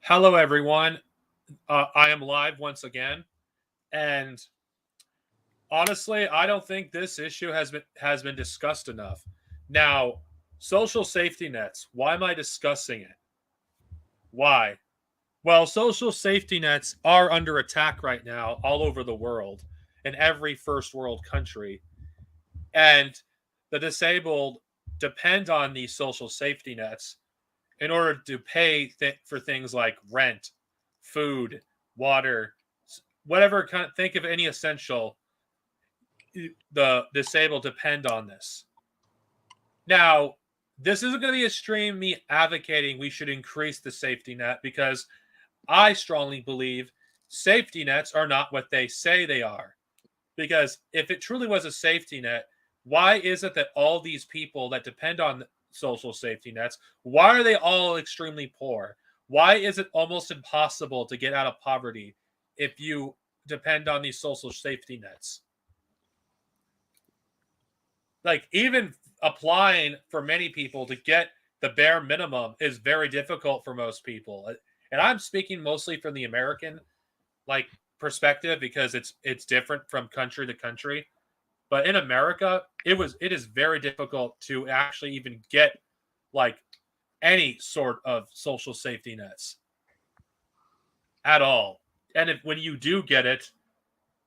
Hello, everyone. I am live once again, and honestly, I don't think this issue has been discussed enough. Now, social safety nets. Why am I discussing it? Why? Well, social safety nets are under attack right now all over the world, in every first world country, and the disabled depend on these social safety nets in order to pay for things like rent, food, water, whatever kind of, think of any essential. The disabled depend on this. Now, this isn't going to be a stream me advocating we should increase the safety net, because I strongly believe safety nets are not what they say they are. Because if it truly was a safety net, why is it that all these people that depend on social safety nets, why are they all extremely poor? Why is it almost impossible to get out of poverty if you depend on these social safety nets? Like, even applying for many people to get the bare minimum is very difficult for most people. And I'm speaking mostly from the American like perspective, because it's different from country to country. But in America, it is very difficult to actually even get like any sort of social safety nets at all. And if when you do get it,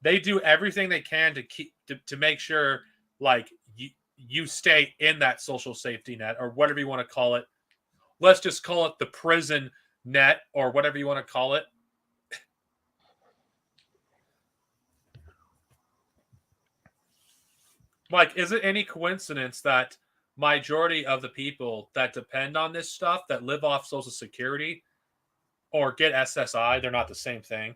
they do everything they can to keep to make sure like you stay in that social safety net, or whatever you want to call it. Let's just call it the prison net, or whatever you want to call it. Like, is it any coincidence that majority of the people that depend on this stuff, that live off Social Security or get SSI, they're not the same thing.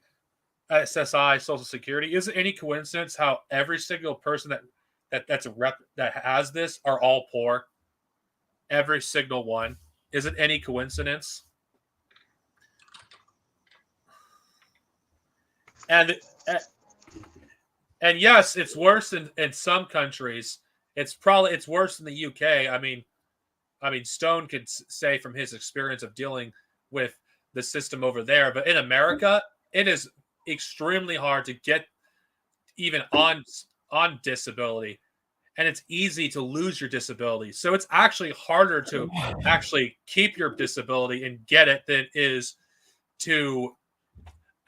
SSI, Social Security, is it any coincidence how every single person that's a rep that has this are all poor? Every single one. Is it any coincidence? And and yes, it's worse in some countries. It's worse in the UK. I mean, Stone could say from his experience of dealing with the system over there, but in America, it is extremely hard to get even on disability, and it's easy to lose your disability. So it's actually harder to actually keep your disability and get it than it is to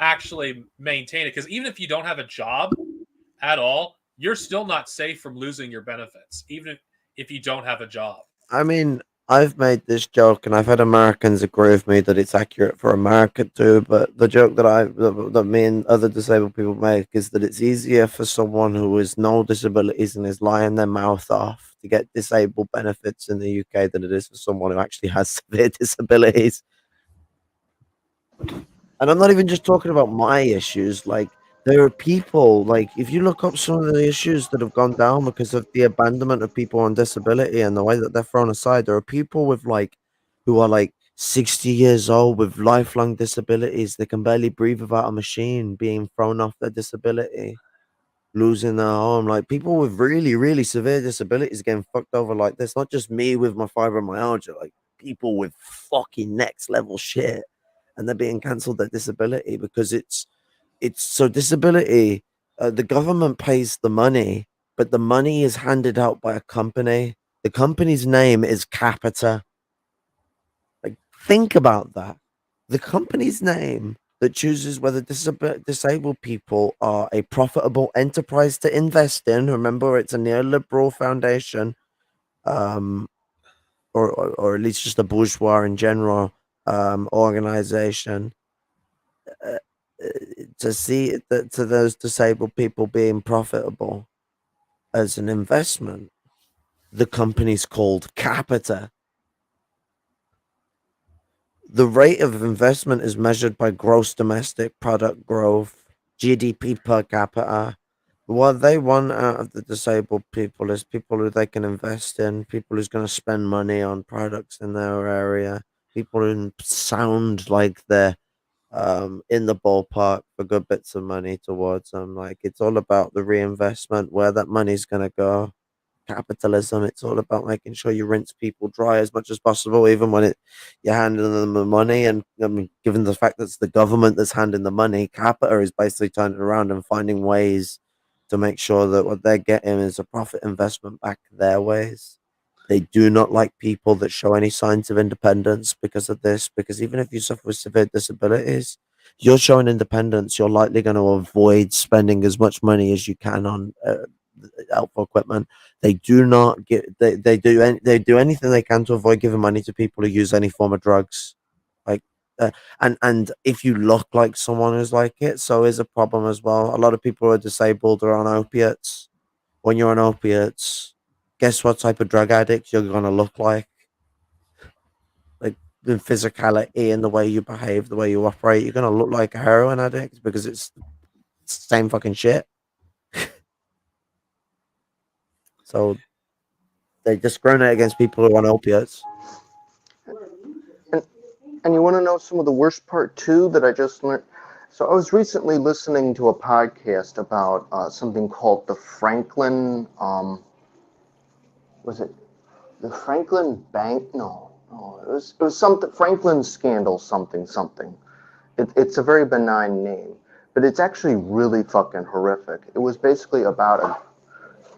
actually maintain it. Because even if you don't have a job at all, you're still not safe from losing your benefits, even if you don't have a job. I mean, I've made this joke, and I've had Americans agree with me that it's accurate for America too. But the joke that me and other disabled people make is that it's easier for someone who has no disabilities and is lying their mouth off to get disabled benefits in the UK than it is for someone who actually has severe disabilities. And I'm not even just talking about my issues. Like, there are people, like, if you look up some of the issues that have gone down because of the abandonment of people on disability and the way that they're thrown aside, there are people with, like, who are like 60 years old with lifelong disabilities. They can barely breathe without a machine, being thrown off their disability, losing their home. Like, people with really, really severe disabilities getting fucked over like this. Not just me with my fibromyalgia, like, people with fucking next level shit, and they're being cancelled their disability because it's so disability. The government pays the money, but the money is handed out by a company. The company's name is Capita. Like, think about that. The company's name that chooses whether disabled people are a profitable enterprise to invest in. Remember, it's a neoliberal foundation, um, or at least just a bourgeois in general organization, uh, uh, to see that to those disabled people being profitable as an investment. The company's called Capita. The rate of investment is measured by gross domestic product growth, GDP per capita. What they want out of the disabled people is people who they can invest in, people who's going to spend money on products in their area, people who sound like they're in the ballpark for good bits of money towards them. Like, it's all about the reinvestment, where that money's going to go. capitalism. It's all about making sure you rinse people dry as much as possible, even when you're handing them the money. And I mean, given the fact that it's the government that's handing the money, Capita is basically turning around and finding ways to make sure that what they're getting is a profit investment back their ways. They do not like people that show any signs of independence because of this. Because even if you suffer with severe disabilities, you're showing independence, you're likely going to avoid spending as much money as you can on helpful equipment. They do not get they do anything they can to avoid giving money to people who use any form of drugs. Like and if you look like someone who's like it, so is a problem as well. A lot of people who are disabled are on opiates. When you're on opiates, guess what type of drug addict you're gonna look like? Like the physicality and the way you behave, the way you operate, you're gonna look like a heroin addict because it's the same fucking shit. So they discriminate against people who are on opiates. And and you want to know some of the worst part too that I just learned? So I was recently listening to a podcast about something called the Franklin. Was it the Franklin Bank? No, no, it was something Franklin scandal something something. It's a very benign name, but it's actually really fucking horrific. It was basically about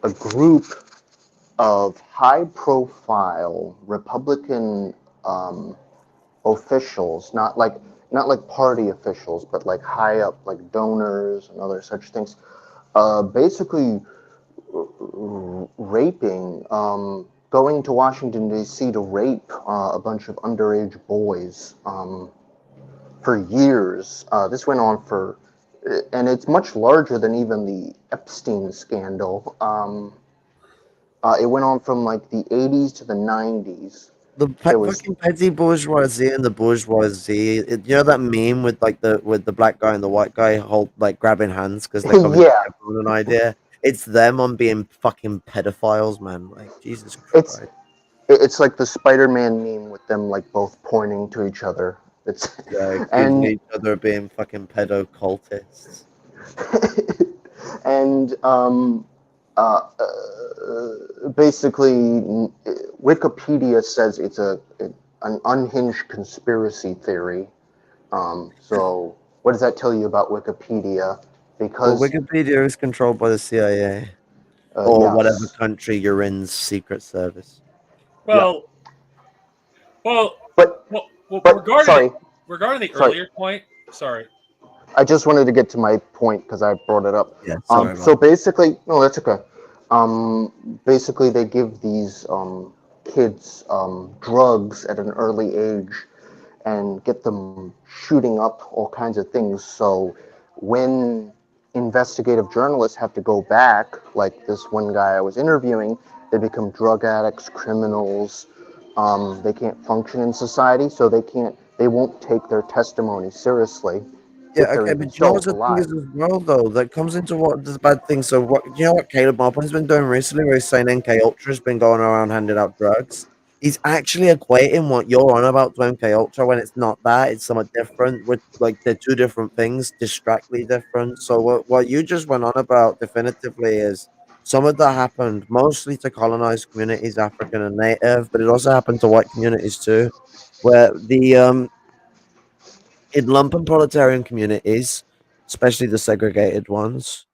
a group of high-profile Republican officials, not like party officials, but like high up, like donors and other such things, basically raping, going to Washington D.C. to rape a bunch of underage boys for years. This went on for, and it's much larger than even the Epstein scandal. It went on from like the 80s to the 90s. The It was, fucking petty bourgeoisie and the bourgeoisie. You know that meme with like the black guy and the white guy hold like grabbing hands because they're coming yeah, together on an idea. It's them on being fucking pedophiles, man. Like Jesus it's Christ. it's like the Spider-Man meme with them like both pointing to each other. It's Yeah, accusing and each other of being fucking pedo cultists. and basically Wikipedia says it's an unhinged conspiracy theory. So what does that tell you about Wikipedia? Well, Because Wikipedia is controlled by the CIA or whatever yes, country you're in's secret service. yeah, Well, well, but well, regarding sorry, the sorry. earlier point, sorry. I just wanted to get to my point because I brought it up. Yeah, sorry So about basically, no, that's okay. Basically, they give these kids drugs at an early age and get them shooting up all kinds of things. So when investigative journalists have to go back, like this one guy I was interviewing, they become drug addicts, criminals. They can't function in society, so they won't take their testimony seriously Yeah, if they're okay, even but you know still what the thing is alive. as well, though, that comes into what the bad thing. So, what you know what Caleb Marplin's been doing recently, where he's saying MK Ultra's been going around handing out drugs. He's actually equating what you're on about to MK Ultra when it's not that; it's somewhat different. With like they're two different things, distractly different. So, what you just went on about definitively is some of that happened mostly to colonized communities, African and Native, but it also happened to white communities too, where the in lumpen proletarian communities, especially the segregated ones,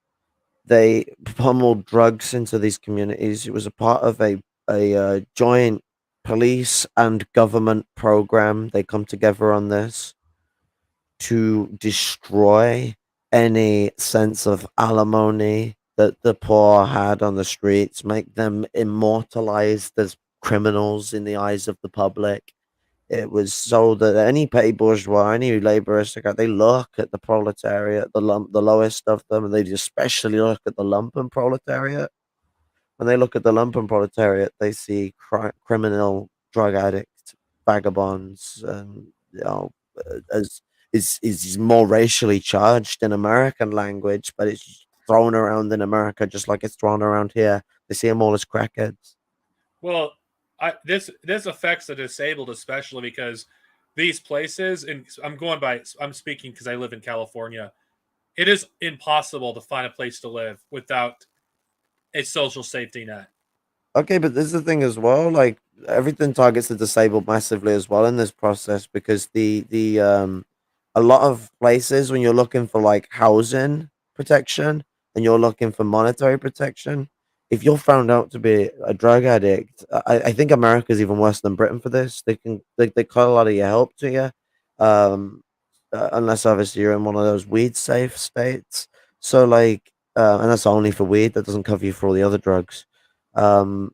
they pummeled drugs into these communities. It was a part of a joint police and government program. They come together on this to destroy any sense of alimony that the poor had on the streets, make them immortalized as criminals in the eyes of the public. It was so that any petty bourgeois, any labor aristocrat, they look at the proletariat, the lowest of them, and they especially look at the lumpen proletariat. When they look at the lumpen proletariat, they see criminal, drug addicts, vagabonds, and as is more racially charged in American language, but it's thrown around in America just like it's thrown around here. They see them all as crackheads. Well, this affects the disabled especially because these places, and I'm speaking because I live in California. It is impossible to find a place to live without a social safety net. Okay, but this is the thing as well. Like everything targets the disabled massively as well in this process because the a lot of places when you're looking for like housing protection and you're looking for monetary protection, if you're found out to be a drug addict, I think America's even worse than Britain for this. They cut a lot of your help to you, unless obviously you're in one of those weed safe states. So like, and that's only for weed. That doesn't cover you for all the other drugs. Um,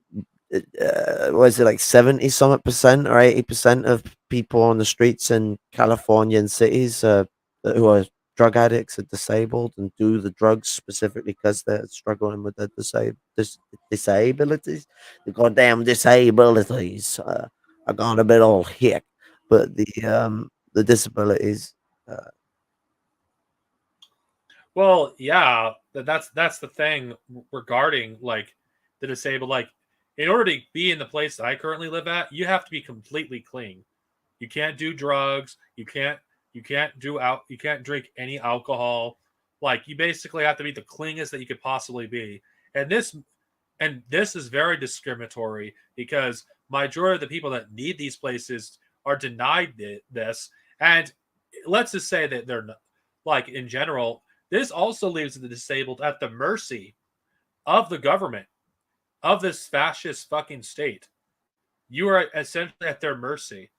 what is it like 70 something percent or 80% of people on the streets in California and cities who are drug addicts are disabled and do the drugs specifically because they're struggling with their disabilities. The goddamn disabilities. I got a bit all hick, but the disabilities. Uh, Well, yeah, that's the thing regarding like the disabled. Like, in order to be in the place that I currently live at, you have to be completely clean. You can't do drugs. You can't drink any alcohol. Like, you basically have to be the cleanest that you could possibly be. And this is very discriminatory because majority of the people that need these places are denied this. And let's just say that they're not, like, in general, this also leaves the disabled at the mercy of the government, of this fascist fucking state. You are essentially at their mercy.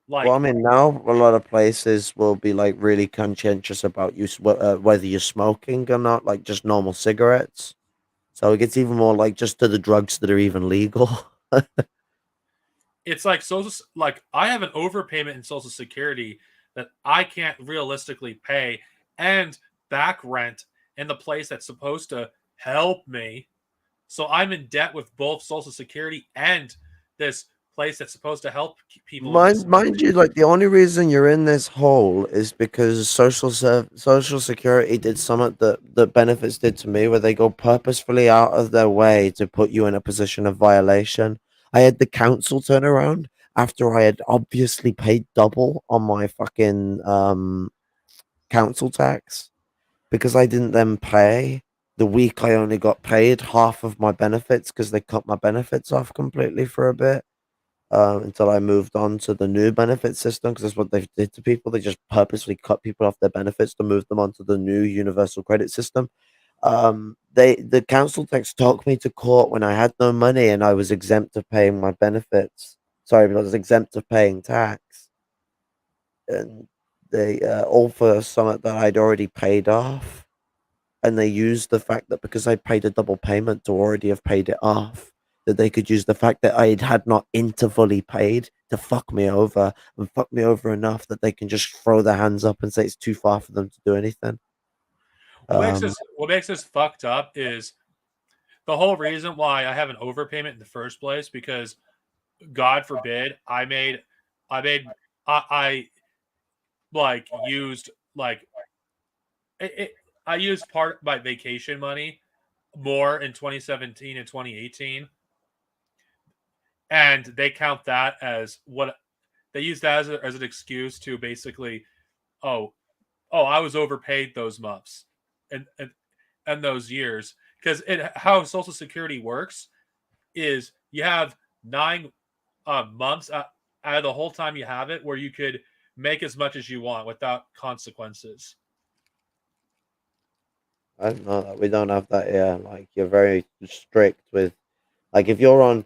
well, I Like, mean, now a lot of places will be like really conscientious about whether you're smoking or not, like just normal cigarettes. So it gets even more like just to the drugs that are even legal. it's like like I have an overpayment in Social Security that I can't realistically pay, and back rent in the place that's supposed to help me. So I'm in debt with both Social Security and this place that's supposed to help people with Mind you, disabilities. like the only reason you're in this hole is because Social Security did something that benefits did to me, where they go purposefully out of their way to put you in a position of violation. I had the council turn around after I had obviously paid double on my fucking council tax because I didn't then pay. The week I only got paid half of my benefits because they cut my benefits off completely for a bit until I moved on to the new benefit system because that's what they did to people. They just purposely cut people off their benefits to move them onto the new universal credit system. The council tax took me to court when I had no money and I was exempt of paying my benefits. Sorry, but I was exempt of paying tax, and they all for something that I'd already paid off. And they used the fact that because I paid a double payment to already have paid it off, that they could use the fact that I had not intervally paid to fuck me over and fuck me over enough that they can just throw their hands up and say it's too far for them to do anything. Um, What makes this fucked up is the whole reason why I have an overpayment in the first place, because God forbid I made I like used like it, I used part of my vacation money more in 2017 and 2018, and they count that as what they use that as an excuse to basically, oh, I was overpaid those months and those years, because it how Social Security works is you have 9 months out of the whole time you have it where you could make as much as you want without consequences. I don't know that we don't have that here. Like you're very strict with like if you're on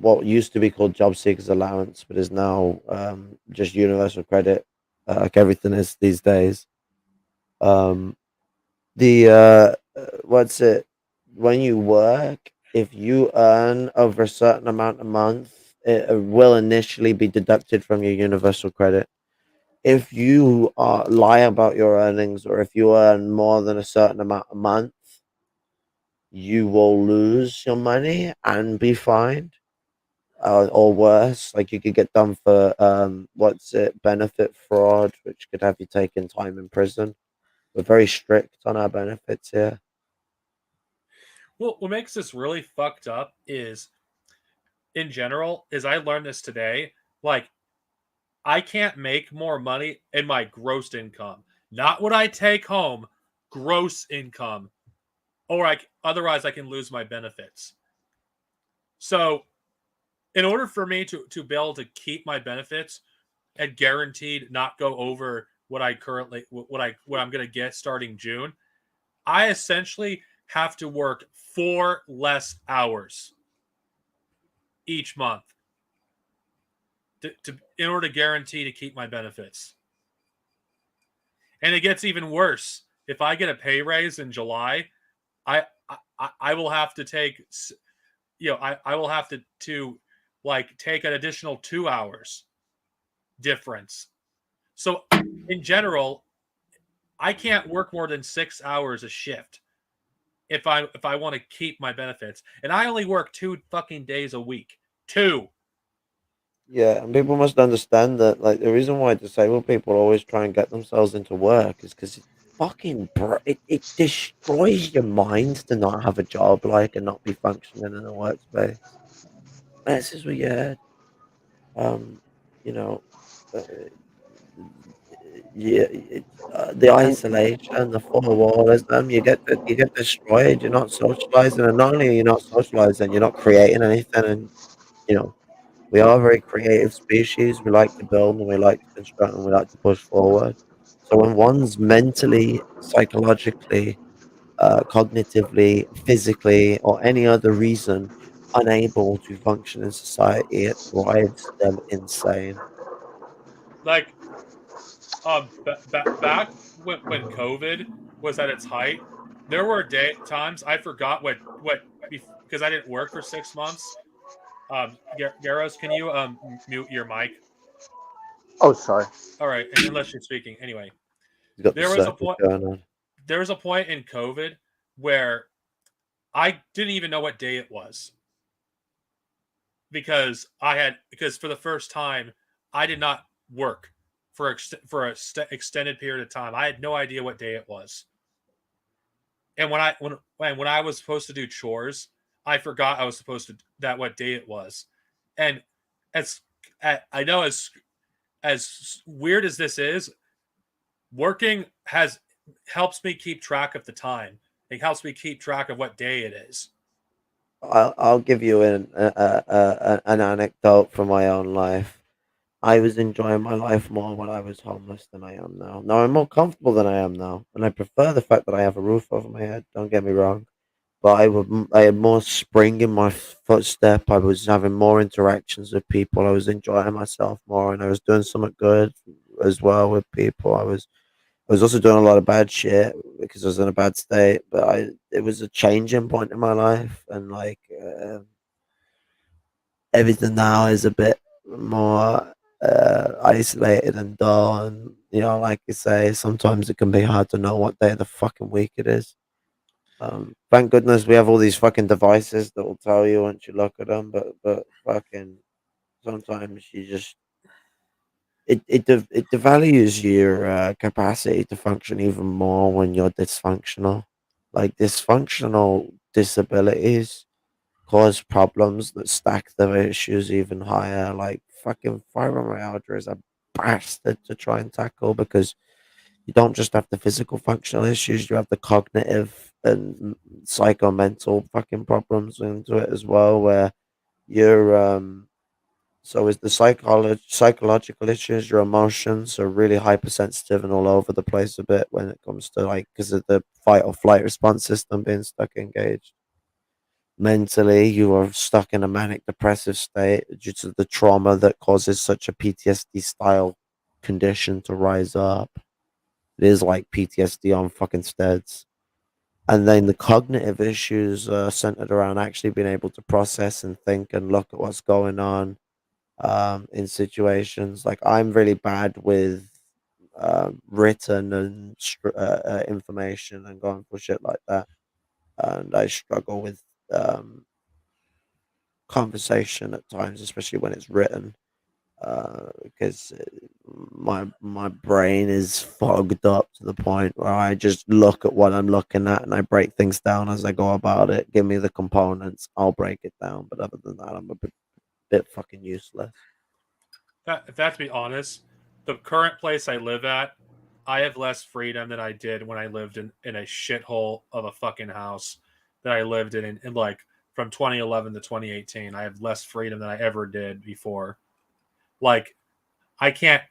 what used to be called job seekers allowance, but is now just universal credit, like everything is these days. Um, the what's it when you work, if you earn over a certain amount a month, it will initially be deducted from your universal credit. If you lie about your earnings or if you earn more than a certain amount a month, you will lose your money and be fined, or worse, like you could get done for what's it benefit fraud, which could have you taking time in prison. We're very strict on our benefits here. Well, what makes this really fucked up is, in general, is I learned this today. Like, I can't make more money in my gross income, not what I take home, gross income, or otherwise I can lose my benefits. So, in order for me to be able to keep my benefits and guaranteed not go over what I currently what I'm going to get starting June, I essentially have to work 4 less hours each month in order to guarantee to keep my benefits. And it gets even worse. If I get a pay raise in July, I will have to take, I will have to like take an additional 2 hours difference. So in general, I can't work more than 6 hours a shift if I want to keep my benefits. And I only work 2 fucking days a week. 2. Yeah, and people must understand that, like, the reason why disabled people always try and get themselves into work is because it destroys your mind to not have a job, like, and not be functioning in a workspace. This is weird. Um, you know, uh, yeah, the And isolation, the four wallism, you get destroyed. You're not socializing, and not only are you not socializing, you're not creating anything, and you know. We are a very creative species. We like to build and we like to construct and we like to push forward. So when one's mentally, psychologically, cognitively, physically, or any other reason unable to function in society, it drives them insane. Like back when COVID was at its height, there were times I forgot what because I didn't work for 6 months. Garros, can you mute your mic? oh, sorry. All right, unless you're speaking. Anyway, He's got the there was a circus point. going on. There was a point in COVID where I didn't even know what day it was because for the first time I did not work for extended period of time. I had no idea what day it was. And when I was supposed to do chores, I forgot I was supposed to that what day it was. And as I know as weird as this is, working has helps me keep track of the time. It helps me keep track of what day it is. I'll give you an anecdote from my own life. I was enjoying my life more when I was homeless than I am now. Now I'm more comfortable than I am now, and I prefer the fact that I have a roof over my head. Don't get me wrong, but I had more spring in my footstep. I was having more interactions with people. I was enjoying myself more, and I was doing something good as well with people. I was also doing a lot of bad shit because I was in a bad state. But it was a changing point in my life, and like. Everything now is a bit more isolated and dull. And, like you say, sometimes it can be hard to know what day of the fucking week it is. Thank goodness we have all these fucking devices that will tell you once you look at them. But fucking sometimes you just it devalues your capacity to function even more when you're dysfunctional. Like dysfunctional disabilities cause problems that stack the issues even higher. Like fucking fibromyalgia is a bastard to try and tackle because you don't just have the physical functional issues, you have the cognitive and psychomental fucking problems into it as well, where you're so is the psychological issues, your emotions are really hypersensitive and all over the place a bit when it comes to like because of the fight or flight response system being stuck engaged. Mentally, you are stuck in a manic depressive state due to the trauma that causes such a PTSD style condition to rise up. It is like PTSD on fucking steads. And then the cognitive issues are centered around actually being able to process and think and look at what's going on in situations. Like I'm really bad with written and information and going for shit like that. And I struggle with conversation at times, especially when it's written, because my brain is fogged up to the point where I just look at what I'm looking at and I break things down as I go about it. Give me the components, I'll break it down. But other than that, I'm a bit fucking useless. If I have to be honest, the current place I live at, I have less freedom than I did when I lived in a shithole of a fucking house that I lived in like from 2011 to 2018. I have less freedom than I ever did before. Like, I can't.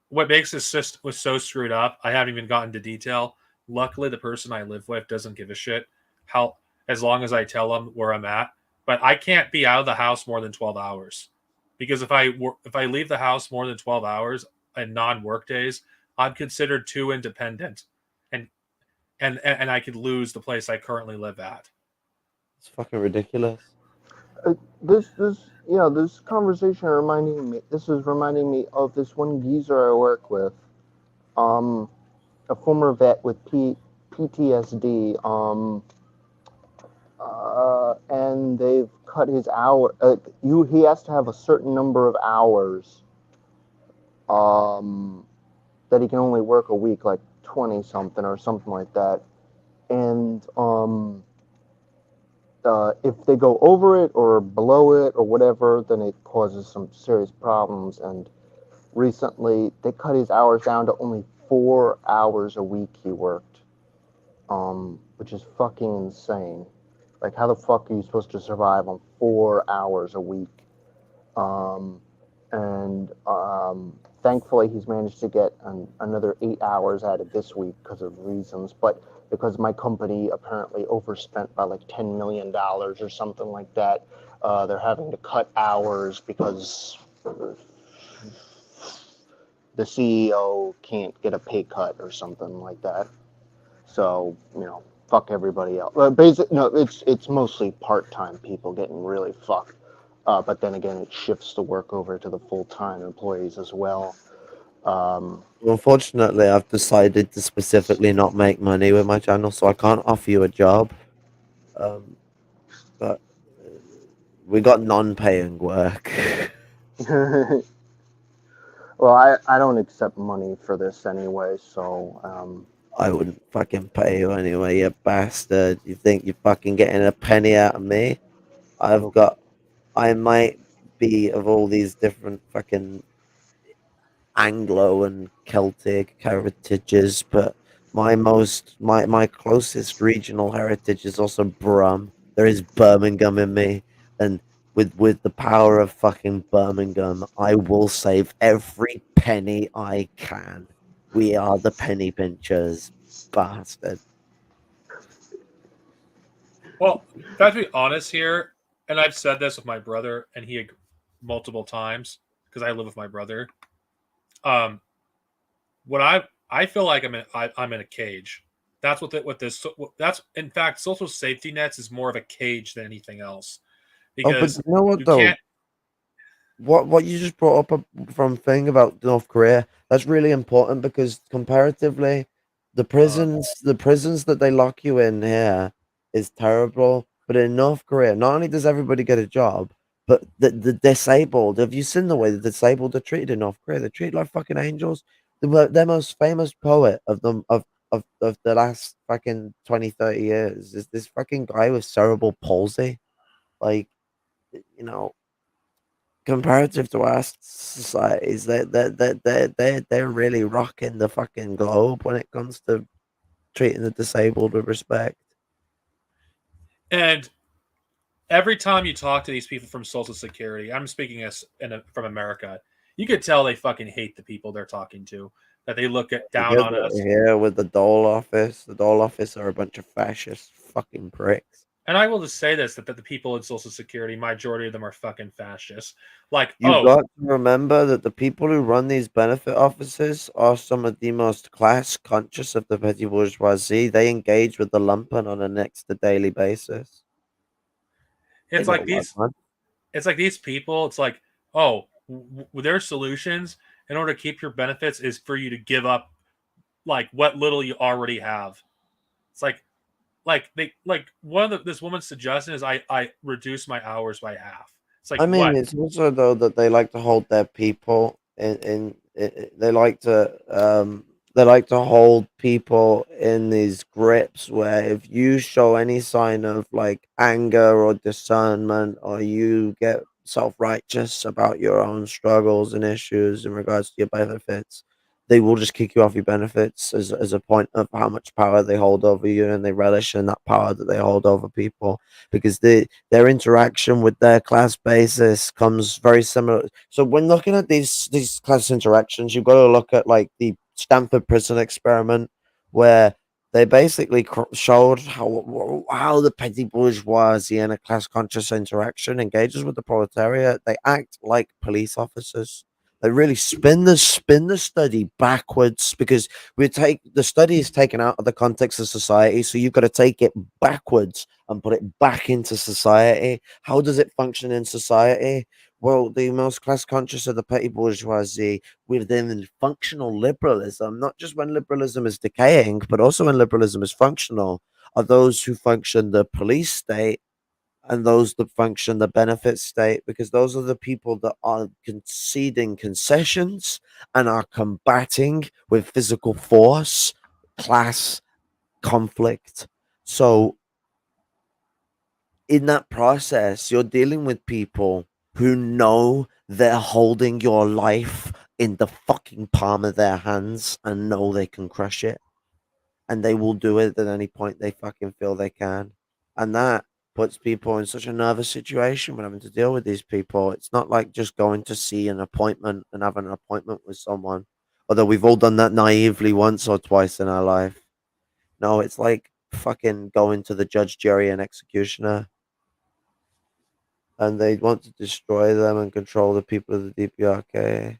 What makes this system was so screwed up? I haven't even gotten into detail. Luckily, the person I live with doesn't give a shit how as long as I tell them where I'm at. But I can't be out of the house more than 12 hours because if I leave the house more than 12 hours in non-work days, I'm considered too independent, and and I could lose the place I currently live at. It's fucking ridiculous. This conversation reminding me. This is reminding me of this one geezer I work with. A former vet with PTSD. And they've cut his hour. He has to have a certain number of hours. That he can only work a week, like 20 something or something like that. And if they go over it or below it or whatever, then it causes some serious problems. And recently, they cut his hours down to only 4 hours a week he worked, which is fucking insane. Like, how the fuck are you supposed to survive on 4 hours a week? Thankfully, he's managed to get another 8 hours added this week because of reasons. But because my company apparently overspent by like $10 million or something like that, they're having to cut hours because the CEO can't get a pay cut or something like that. So, fuck everybody else. It's mostly part-time people getting really fucked. But then again, it shifts the work over to the full-time employees as well. Unfortunately, I've decided to specifically not make money with my channel, so I can't offer you a job. But we got non-paying work. Well, I don't accept money for this anyway, so I wouldn't fucking pay you anyway, you bastard. You think you're fucking getting a penny out of me? I might be of all these different fucking Anglo and Celtic heritages, but my closest regional heritage is also Brum. There is Birmingham in me, and with the power of fucking Birmingham, I will save every penny I can. We are the penny pinchers, bastard. Well, I have to be honest here, and I've said this with my brother, and he multiple times because I live with my brother. What I feel like I'm in a cage. That's that's in fact social safety nets is more of a cage than anything else Oh, but because you know what you though? can't. What you just brought up from thing about North Korea, that's really important because comparatively, the prisons that they lock you in here is terrible. But in North Korea, not only does everybody get a job, but the disabled. Have you seen the way the disabled are treated in North Korea? They're treated like fucking angels. Their most famous poet of them of the last fucking 20, 30 years is this fucking guy with cerebral palsy. Like, you know, comparative to our societies, they're really rocking the fucking globe when it comes to treating the disabled with respect. And every time you talk to these people from Social Security, I'm speaking from America, you could tell they fucking hate the people they're talking to. That they look at down on us. Here with the Dole office, the Dole office are a bunch of fascist fucking pricks. And I will just say this: that the people in Social Security, majority of them are fucking fascists. Like, You've got to remember that the people who run these benefit offices are some of the most class conscious of the petty bourgeoisie. They engage with the lumpen on a next to daily basis. it's like these. It's like these people. It's like, their solutions in order to keep your benefits is for you to give up, like what little you already have. It's like one of this woman's suggestion is I reduce my hours by half. It's like, I mean, what? it's also though that they like to hold their people they like to hold people in these grips where if you show any sign of like anger or discernment or you get self-righteous about your own struggles and issues in regards to your benefits, they will just kick you off your benefits as a point of how much power they hold over you, and they relish in that power that they hold over people because their interaction with their class basis comes very similar. So when looking at these class interactions, you've got to look at like the Stanford prison experiment, where they basically showed how the petty bourgeoisie in a class conscious interaction engages with the proletariat. They act like police officers. They really spin the study backwards because we take the study is taken out of the context of society, so you've got to take it backwards and put it back into society. How does it function in society? Well, the most class conscious of the petty bourgeoisie within functional liberalism, not just when liberalism is decaying, but also when liberalism is functional, are those who function the police state and those that function the benefit state, because those are the people that are conceding concessions and are combating with physical force, class conflict. So, in that process, you're dealing with people who know they're holding your life in the fucking palm of their hands and know they can crush it. And they will do it at any point they fucking feel they can. And that puts people in such a nervous situation when having to deal with these people. It's not like just going to see an appointment and having an appointment with someone, although we've all done that naively once or twice in our life. No, it's like fucking going to the judge, jury, and executioner. And they want to destroy them and control the people of the DPRK.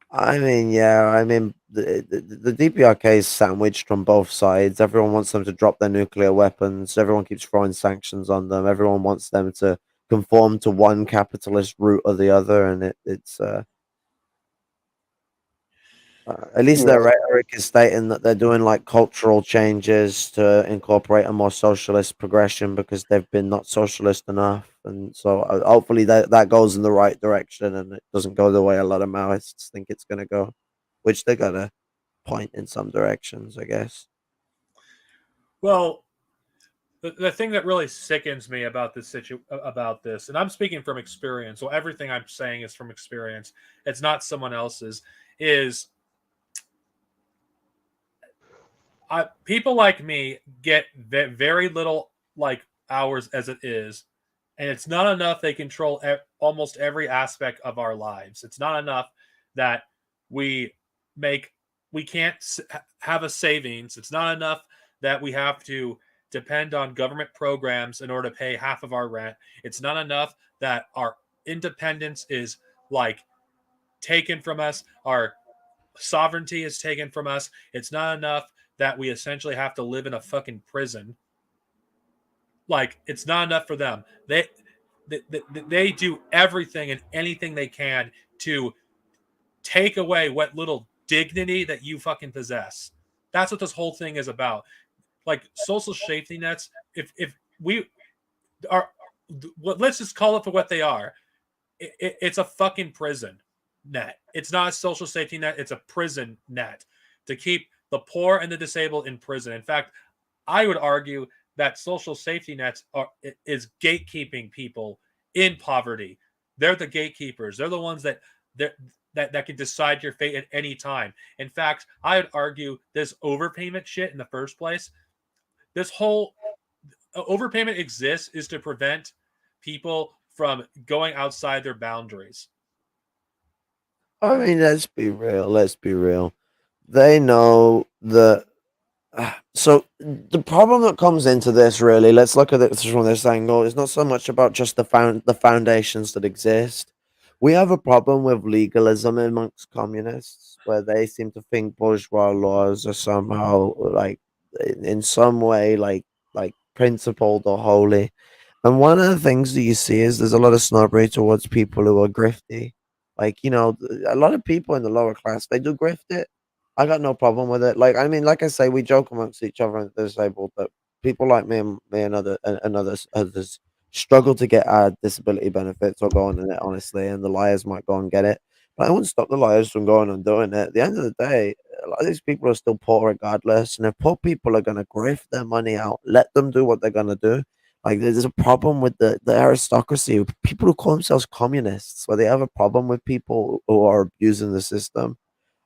I mean, yeah, I mean, the DPRK is sandwiched from both sides. Everyone wants them to drop their nuclear weapons. Everyone keeps throwing sanctions on them. Everyone wants them to conform to one capitalist route or the other, and it's at least their Yeah. rhetoric is stating that they're doing like cultural changes to incorporate a more socialist progression because they've been not socialist enough, and so hopefully that goes in the right direction and it doesn't go the way a lot of Maoists think it's going to go, which they're gonna point in some directions, I guess. Well, the thing that really sickens me about about this, and I'm speaking from experience, so everything I'm saying is from experience. It's not someone else's. Is people like me get very little like hours as it is, and it's not enough they control almost every aspect of our lives. It's not enough that we make we can't have a savings. It's not enough that we have to depend on government programs in order to pay half of our rent. It's not enough that our independence is like taken from us. Our sovereignty is taken from us. It's not enough that we essentially have to live in a fucking prison. Like, it's not enough for them. They do everything and anything they can to take away what little dignity that you fucking possess. That's what this whole thing is about. Like social safety nets. If we are, let's just call it for what they are. It's a fucking prison net. It's not a social safety net. It's a prison net to keep the poor and the disabled in prison. In fact, I would argue that social safety nets is gatekeeping people in poverty. They're the gatekeepers. They're the ones that can decide your fate at any time. In fact, I would argue this overpayment shit in the first place. This whole overpayment exists is to prevent people from going outside their boundaries. I mean, let's be real. Let's be real. They know that. So the problem that comes into this, really, let's look at it from this angle. It's not so much about just the foundations that exist. We have a problem with legalism amongst communists, where they seem to think bourgeois laws are somehow like, in some way, like principled or holy. And one of the things that you see is there's a lot of snobbery towards people who are grifty. Like, a lot of people in the lower class, they do grift it. I got no problem with it. Like, I mean, like I say, we joke amongst each other and the disabled, but people like me and others struggle to get our disability benefits or go on in it, honestly, and the liars might go and get it. But I won't stop the liars from going and doing it. At the end of the day, a lot of these people are still poor regardless. And if poor people are going to grift their money out, let them do what they're going to do. Like, there's a problem with the aristocracy, people who call themselves communists, where they have a problem with people who are abusing the system.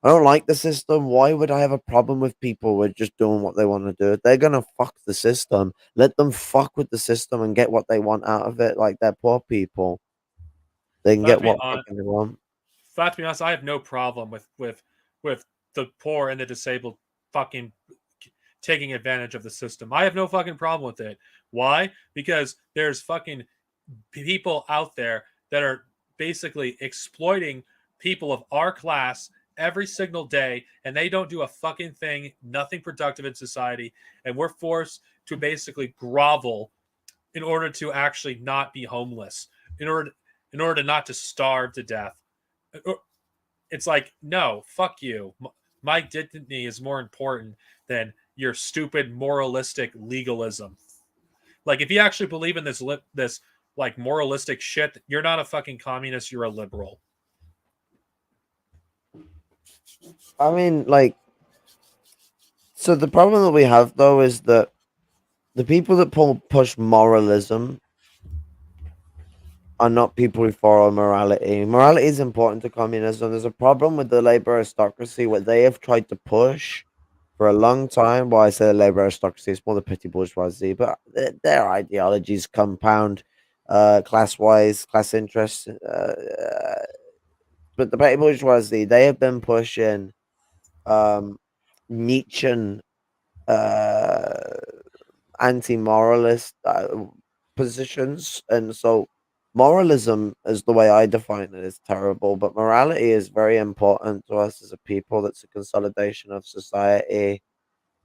I don't like the system. Why would I have a problem with people with just doing what they want to do? They're gonna fuck the system. Let them fuck with the system and get what they want out of it. Like they're poor people. They can But get to be what honest, fucking they want. I have no problem with the poor and the disabled fucking taking advantage of the system. I have no fucking problem with it. Why? Because there's fucking people out there that are basically exploiting people of our class every single day, and they don't do a fucking thing, nothing productive in society, and we're forced to basically grovel in order to actually not be homeless, in order not to starve to death. It's like, no, fuck you. My dignity is more important than your stupid moralistic legalism. Like, if you actually believe in this like moralistic shit, you're not a fucking communist. You're a liberal. I mean, like, so the problem that we have though is that the people that push moralism are not people who follow morality. Morality is important to communism. There's a problem with the labor aristocracy where they have tried to push for a long time. Well, I say the labor aristocracy, it's more the petty bourgeoisie, but their ideologies compound class wise, class interests. But the petty bourgeoisie, they have been pushing Nietzschean uh, anti moralist positions. And so moralism is the way I define it is terrible, but morality is very important to us as a people. That's a consolidation of society.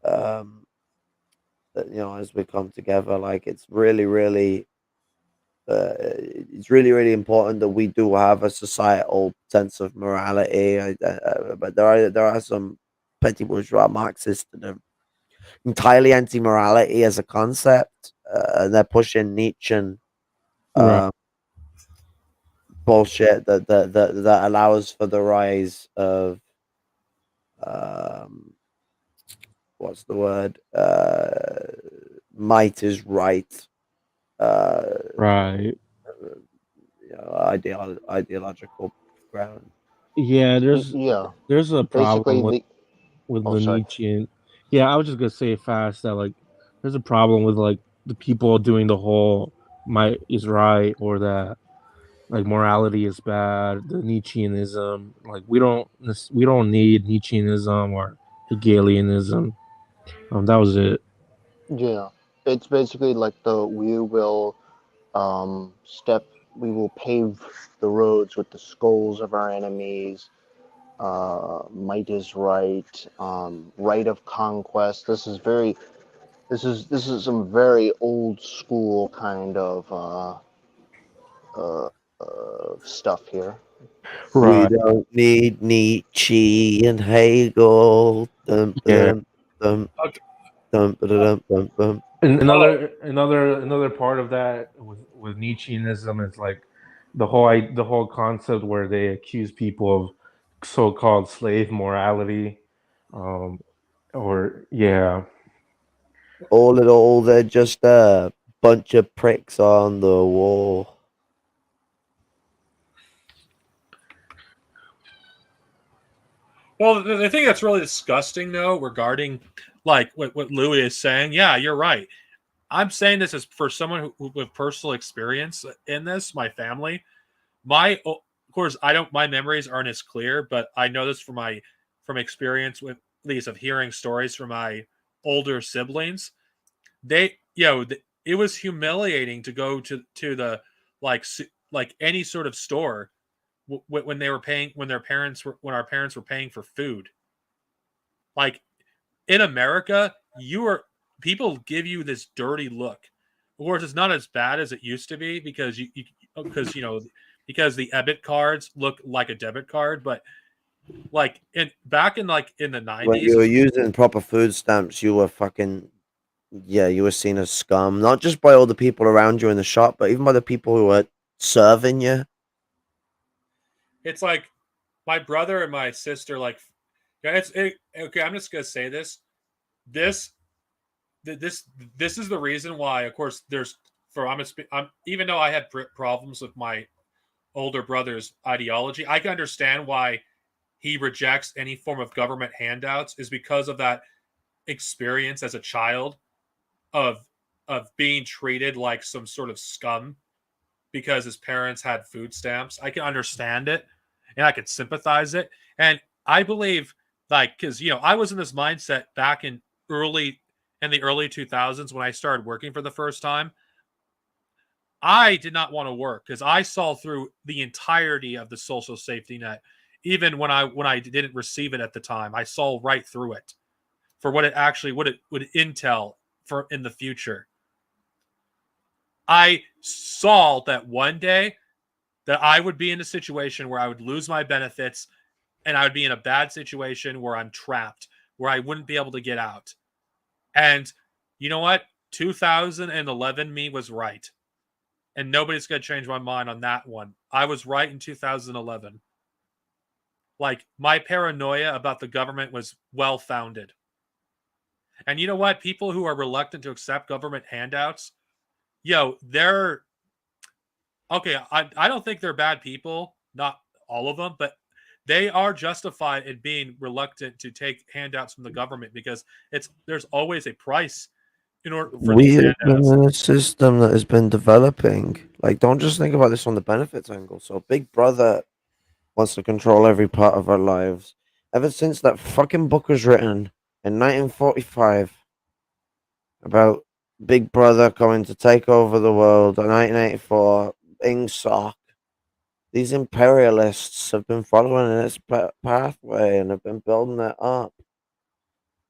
Um, that, as we come together, like it's really, really important that we do have a societal sense of morality. But there are some petty bourgeois Marxists that are entirely anti-morality as a concept. And they're pushing Nietzschean Right. uh, bullshit that allows for the rise of um, what's the word? Might is right. Uh, Right. Ideological ground. Yeah, Yeah, there's a problem basically with the. with Oh, the sorry. Nietzschean. Yeah, I was just gonna say fast that like there's a problem with like the people doing the whole might is right or that like morality is bad, the Nietzscheanism. Like we don't need Nietzscheanism or Hegelianism. That was it. Yeah, it's basically like we will step, we will pave the roads with the skulls of our enemies. Might is right. Right of conquest. This is some very old school kind of stuff here. We Right. don't need Nietzsche and Hegel. Dum, Yeah. dum, dum, Okay. dum, dum, dum, dum. And Oh, another part of that with Nietzscheanism is like the whole concept where they accuse people of so-called slave morality, um, or yeah, All in all, they're just a bunch of pricks on the wall. well, the thing that's really disgusting, though, regarding like what Louis is saying, yeah, you're right. I'm saying this as for someone with personal experience in this, my family. Of course, I don't. My memories aren't as clear, but I know this from experience with at least of hearing stories from my older siblings. It was humiliating to go to the like any sort of store when they were paying when our parents were paying for food. Like in America, you are people give you this dirty look. Of course, it's not as bad as it used to be because because the EBIT cards look like a debit card, but like in the When you '90s, were using proper food stamps, you were fucking, yeah, you were seen as scum, not just by all the people around you in the shop, but even by the people who were serving you. it's like my brother and my sister like okay. I'm just gonna say this. This this this is the reason why. Of course, there's for I'm even though I had problems with my older brother's ideology, I can understand why he rejects any form of government handouts is because of that experience as a child of being treated like some sort of scum because his parents had food stamps. I can understand it and I can sympathize it. And I believe, like, because, I was in this mindset back in the early 2000s when I started working for the first time. I did not want to work because I saw through the entirety of the social safety net. Even when I didn't receive it at the time, I saw right through it for what it would intel for in the future. I saw that one day that I would be in a situation where I would lose my benefits and I would be in a bad situation where I'm trapped, where I wouldn't be able to get out. And you know what? 2011 me was right. And nobody's going to change my mind on that one. I was right in 2011. Like, my paranoia about the government was well founded. And you know what? People who are reluctant to accept government handouts, they're okay. I don't think they're bad people, not all of them, but they are justified in being reluctant to take handouts from the government because there's always a price in order for these We've been handouts. in a system that has been developing. Like, don't just think about this from the benefits angle. So, Big Brother wants to control every part of our lives. Ever since that fucking book was written in 1945 about Big Brother coming to take over the world in 1984, Ingsoc, these imperialists have been following in its pathway and have been building it up.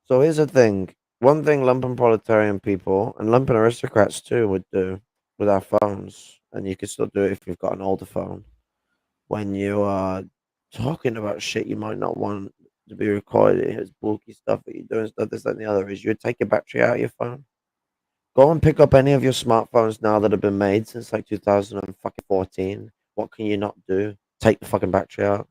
So here's the thing. One thing lumpen proletarian people and lumpen aristocrats too would do with our phones, and you can still do it if you've got an older phone, when you are talking about shit you might not want to be recorded, it's bulky stuff that you're doing, stuff this, that, and the other, is you would take your battery out of your phone. Go and pick up any of your smartphones now that have been made since like 2014. What can you not do? Take the fucking battery out.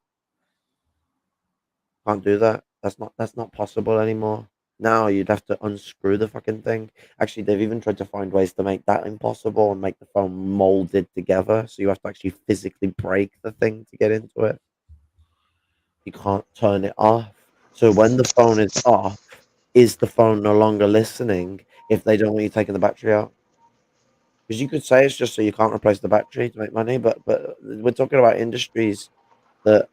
Can't do that. That's not possible anymore. Now you'd have to unscrew the fucking thing. Actually, they've even tried to find ways to make that impossible and make the phone molded together. So you have to actually physically break the thing to get into it. You can't turn it off. So when the phone is off, is the phone no longer listening if they don't want you taking the battery out? Because you could say it's just so you can't replace the battery to make money, but we're talking about industries that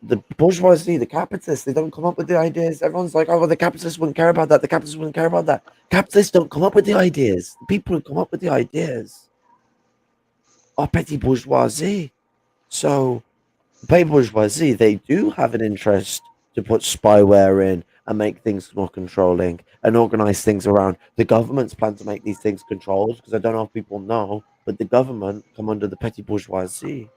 the bourgeoisie, the capitalists, they don't come up with the ideas. Everyone's like, oh, well, the capitalists wouldn't care about that. The capitalists wouldn't care about that. Capitalists don't come up with the ideas. The people who come up with the ideas are petty bourgeoisie. So, petty bourgeoisie, they do have an interest to put spyware in and make things more controlling and organize things around. The government's plan to make these things controlled, because I don't know if people know, but the government come under the petty bourgeoisie.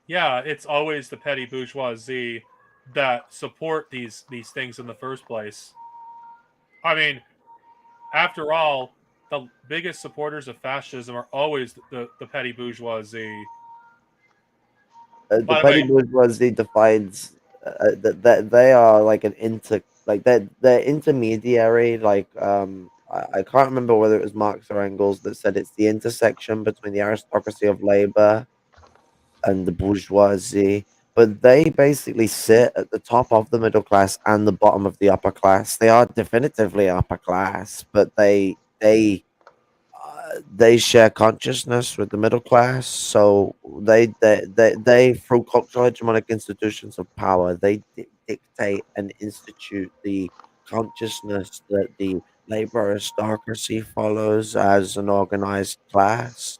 Yeah, it's always the petty bourgeoisie that support these things in the first place. I mean, after all, the biggest supporters of fascism are always the petty bourgeoisie. The By the petty way, bourgeoisie defines that they are like they're intermediary. Like I can't remember whether it was Marx or Engels that said it's the intersection between the aristocracy of labor and the bourgeoisie. But they basically sit at the top of the middle class and the bottom of the upper class. They are definitively upper class, but they share consciousness with the middle class. So they through cultural hegemonic institutions of power, they dictate and institute the consciousness that the labor aristocracy follows as an organized class.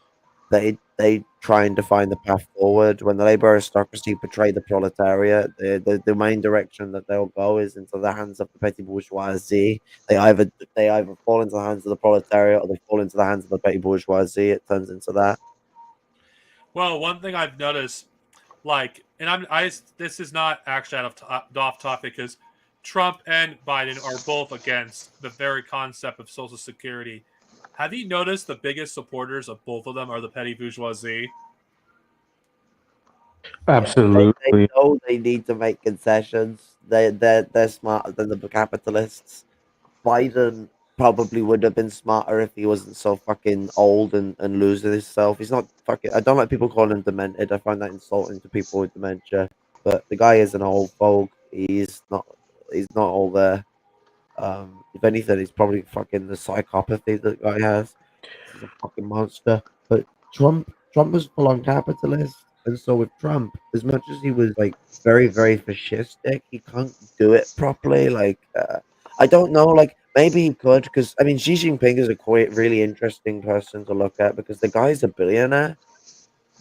They try and define the path forward. When the labor aristocracy betray the proletariat, the main direction that they'll go is into the hands of the petty bourgeoisie. They either fall into the hands of the proletariat or they fall into the hands of the petty bourgeoisie. It turns into that. well, one thing I've noticed, like, and this is not actually off topic because Trump and Biden are both against the very concept of Social Security. Have you noticed the biggest supporters of both of them are the petty bourgeoisie? Absolutely. They know they need to make concessions. They're smarter than the capitalists. Biden probably would have been smarter if he wasn't so fucking old and losing himself. He's not fucking. I don't like people calling him demented. I find that insulting to people with dementia. But the guy is an old folk. He's not. He's not all there. If anything, he's probably fucking the psychopathy that the guy has. He's a fucking monster. But Trump was full on capitalist, and so with Trump, as much as he was like very, very fascistic, he can't do it properly. Like, I don't know. Like, maybe he could, because I mean, Xi Jinping is a quite really interesting person to look at because the guy's a billionaire,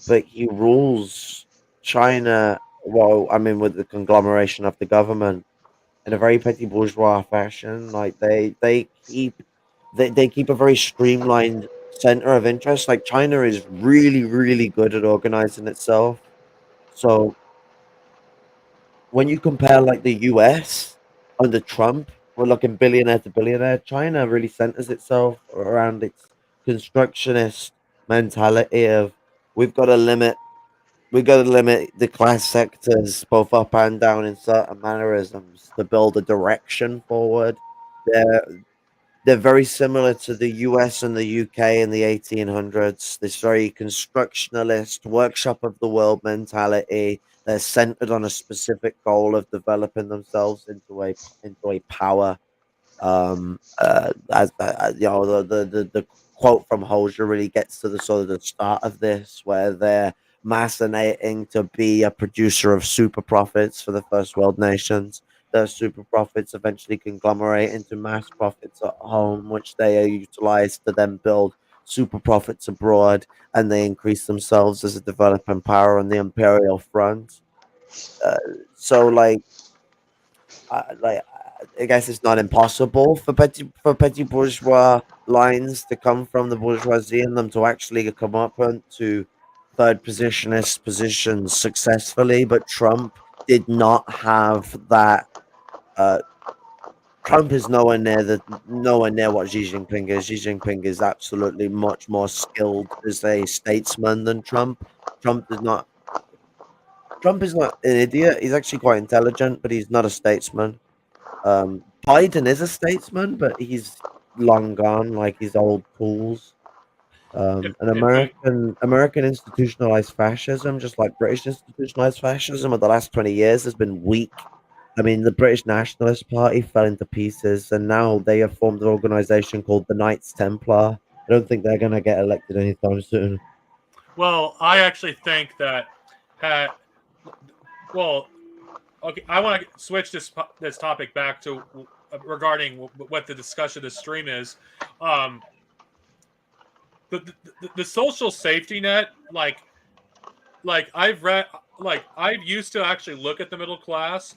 but he rules China. Well, I mean, with the conglomeration of the government in a very petty bourgeois fashion. Like they keep a very streamlined center of interest. Like China is really, really good at organizing itself. So when you compare like the US under Trump, we're looking billionaire to billionaire. China really centers itself around its constructionist mentality of we've got to limit the class sectors both up and down in certain mannerisms to build a direction forward. They're they're very similar to the US and the UK in the 1800s. This very constructionalist workshop of the world mentality. They're centered on a specific goal of developing themselves into a power. You know, the quote from Holger really gets to the sort of the start of this, where they're machinating to be a producer of super profits for the first world nations. Those super profits eventually conglomerate into mass profits at home, which they are utilized to then build super profits abroad, and they increase themselves as a developing power on the imperial front. Uh, so, like I guess it's not impossible for petty bourgeois lines to come from the bourgeoisie and them to actually come up to third positionist positions successfully. But Trump did not have that. Uh, Trump is nowhere near what Xi Jinping is. Xi Jinping is absolutely much more skilled as a statesman than Trump. Trump does not. Trump is not an idiot. He's actually quite intelligent, but he's not a statesman. Biden is a statesman, but he's long gone, like his old tools. An if you American institutionalized fascism, just like British institutionalized fascism, of the last 20 years has been weak. I mean, the British Nationalist Party fell into pieces, and now they have formed an organization called the Knights Templar. I don't think they're gonna get elected anytime soon. Well, I actually think that had well, okay, I want to switch this topic back to regarding what the discussion of the stream is. Um, the social safety net, like I've read, like I've used to actually look at the middle class,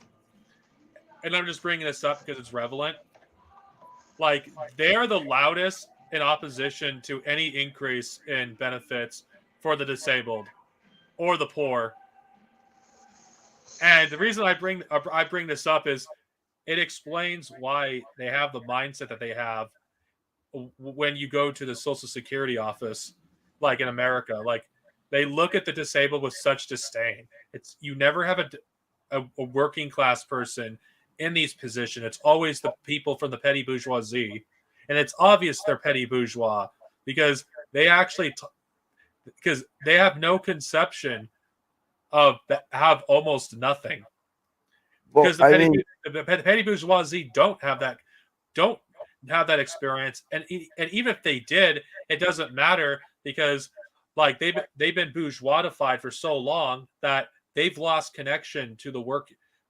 and I'm just bringing this up because it's relevant. Like they are the loudest in opposition to any increase in benefits for the disabled or the poor. And the reason I bring this up is it explains why they have the mindset that they have when you go to the Social Security office, like in America. Like they look at the disabled with such disdain. It's you never have a working class person in these positions. It's always the people from the petty bourgeoisie, and it's obvious they're petty bourgeois because they actually because they have no conception of have almost nothing Well, because I mean, the petty bourgeoisie don't have that experience, and even if they did, it doesn't matter because like they've been bourgeoisified for so long that they've lost connection to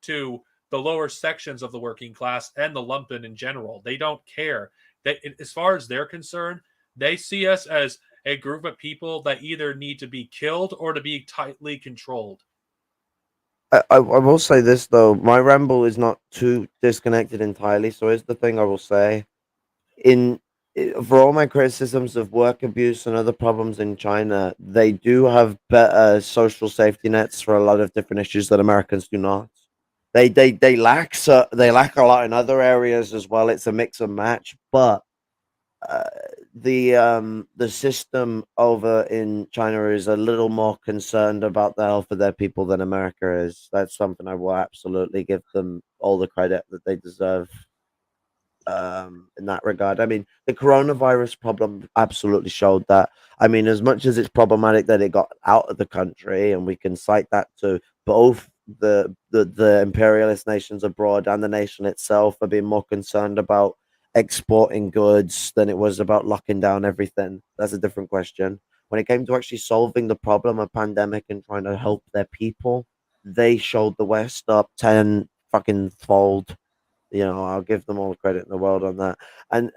to the lower sections of the working class and the lumpen in general. They don't care. They, as far as they're concerned, they see us as a group of people that either need to be killed or to be tightly controlled. I will say this though, my ramble is not too disconnected entirely. So here's the thing I will say: in for all my criticisms of work abuse and other problems in China, they do have better social safety nets for a lot of different issues that Americans do not. They lack a lot in other areas as well. It's a mix and match, but uh, the system over in China is a little more concerned about the health of their people than America is. That's something I will absolutely give them all the credit that they deserve. in that regard. I mean, the coronavirus problem absolutely showed that. I mean, as much as it's problematic that it got out of the country, and we can cite that to both the imperialist nations abroad and the nation itself are being more concerned about exporting goods than it was about locking down everything. That's a different question. When it came to actually solving the problem of pandemic and trying to help their people, they showed the West up 10 fucking fold. I'll give them all the credit in the world on that. And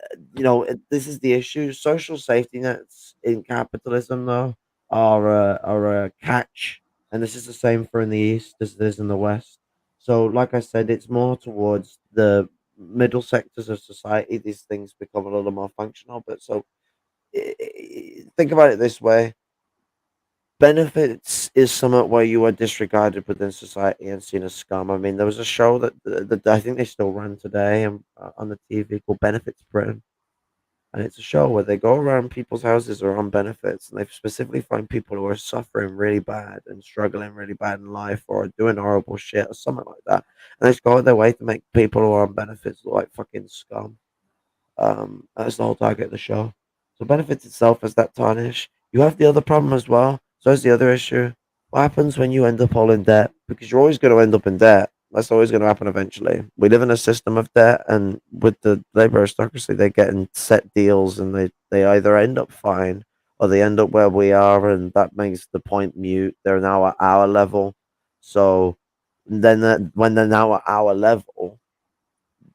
this is the issue. Social safety nets in capitalism, though, are a catch, and this is the same for in the East as it is in the West. So, like I said, it's more towards the middle sectors of society. These things become a little more functional. But so, think about it this way: benefits is somewhat where you are disregarded within society and seen as scum. I mean, there was a show that I think they still run today on the TV called Benefits Britain, and it's a show where they go around people's houses or on benefits, and they specifically find people who are suffering really bad and struggling really bad in life or doing horrible shit or something like that, and they just go out their way to make people who are on benefits look like fucking scum. That's the whole target of the show. So benefits itself as that tarnish. You have the other problem as well. So that's the other issue. What happens when you end up all in debt? Because you're always going to end up in debt. That's always going to happen eventually. We live in a system of debt, and with the labor aristocracy, they're getting set deals, and they either end up fine or they end up where we are, and that makes the point mute. They're now at our level. So then when they're now at our level,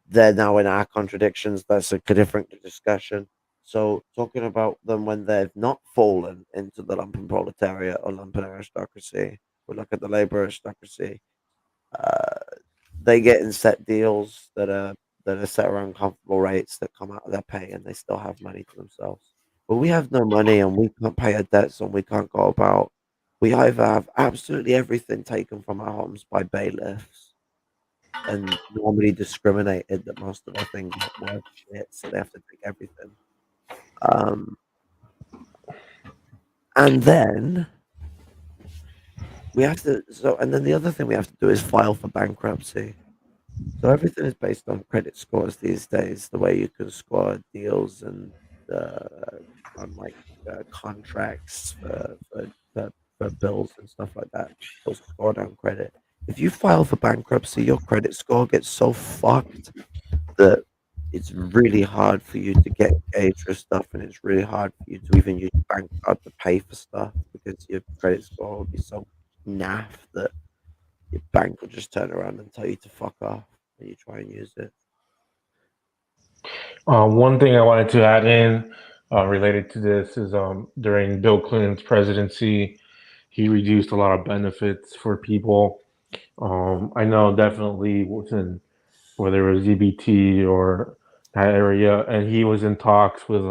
they're now in our contradictions. That's a different discussion. So talking about them when they've not fallen into the lumpen proletariat or lumpen aristocracy, we look at the labor aristocracy. Uh, they get in set deals that are set around comfortable rates that come out of their pay, and they still have money to themselves. But we have no money, and we can't pay our debts, and we can't go about. We either have absolutely everything taken from our homes by bailiffs, and normally discriminated that most of our things aren't worth shit, so they have to take everything. Um, and then we have to. So, and then the other thing we have to do is file for bankruptcy. So everything is based on credit scores these days. The way you can score deals and on contracts for bills and stuff like that, they'll score down credit. If you file for bankruptcy, your credit score gets so fucked that it's really hard for you to get engaged with stuff, and it's really hard for you to even use your bank card to pay for stuff because your credit score will be so naff that your bank will just turn around and tell you to fuck off when you try and use it. One thing I wanted to add in related to this is during Bill Clinton's presidency, he reduced a lot of benefits for people. I know definitely within whether it was EBT or that area, and he was in talks with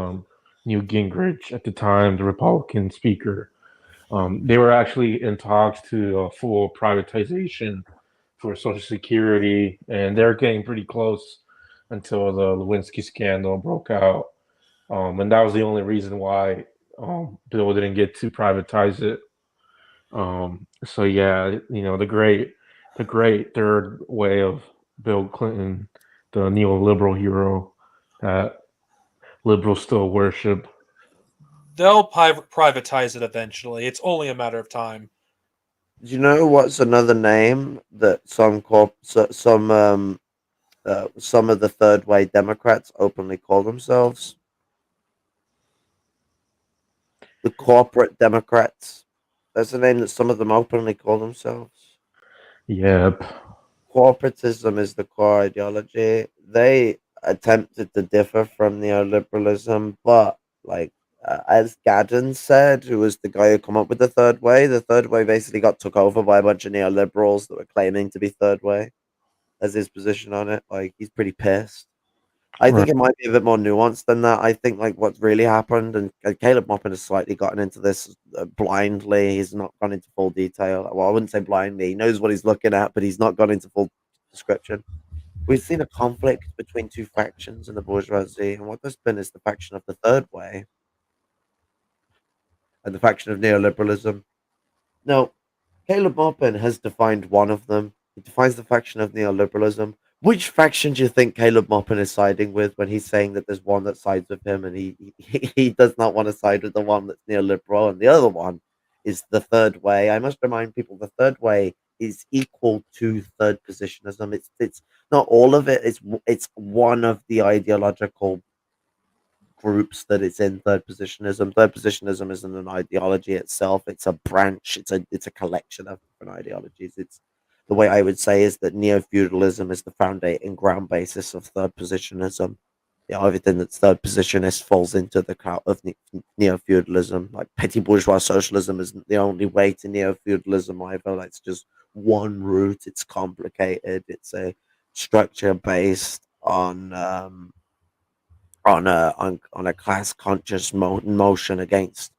Newt Gingrich at the time, the Republican speaker. They were actually in talks to full privatization for Social Security, and they're getting pretty close until the Lewinsky scandal broke out. And that was the only reason why Bill didn't get to privatize it. So yeah, the great third way of Bill Clinton, the neoliberal hero that liberals still worship. They'll privatize it eventually. It's only a matter of time. Do you know what's another name that some of the third way Democrats openly call themselves? The corporate Democrats. That's the name that some of them openly call themselves. Yep. Corporatism is the core ideology. They attempted to differ from neoliberalism, but as Gadden said, who was the guy who come up with the third way basically got took over by a bunch of neoliberals that were claiming to be third way as his position on it. Like, he's pretty pissed. I think it might be a bit more nuanced than that. I think what's really happened, and Caleb Maupin has slightly gotten into this blindly. He's not gone into full detail. Well, I wouldn't say blindly. He knows what he's looking at, but he's not gone into full description. We've seen a conflict between two factions in the bourgeoisie, and what there's been is the faction of the third way and the faction of neoliberalism. Now, Caleb Maupin has defined one of them. He defines the faction of neoliberalism. Which faction do you think Caleb Maupin is siding with when he's saying that there's one that sides with him and he does not want to side with the one that's neoliberal and the other one is the third way? I must remind people the third way is equal to third positionism. It's not all of it. It's one of the ideological groups that it's in. Third positionism. Third positionism isn't an ideology itself. It's a branch. It's a collection of different ideologies. It's the way I would say is that neo-feudalism is the founding ground basis of third positionism. You know, everything that's third positionist falls into the clout of neo-feudalism. Like petty bourgeois socialism isn't the only way to neo-feudalism either. That's just one route. It's complicated. It's a structure based on a class conscious motion against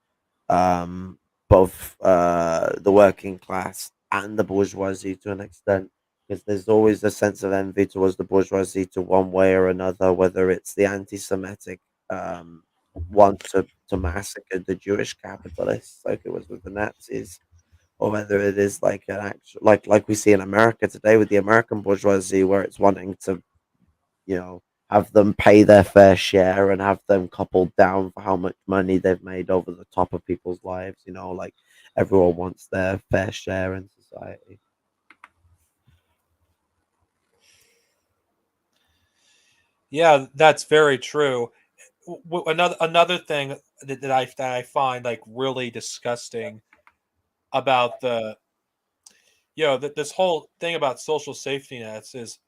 both the working class and the bourgeoisie to an extent, because there's always a sense of envy towards the bourgeoisie to one way or another, whether it's the anti-Semitic want to massacre the Jewish capitalists like it was with the Nazis, or whether it is like an actual like we see in America today with the American bourgeoisie, where it's wanting to, you know, have them pay their fair share and have them coupled down for how much money they've made over the top of people's lives. You know, like everyone wants their fair share in society. Yeah, that's very true. Another thing that I find like really disgusting about the this whole thing about social safety nets is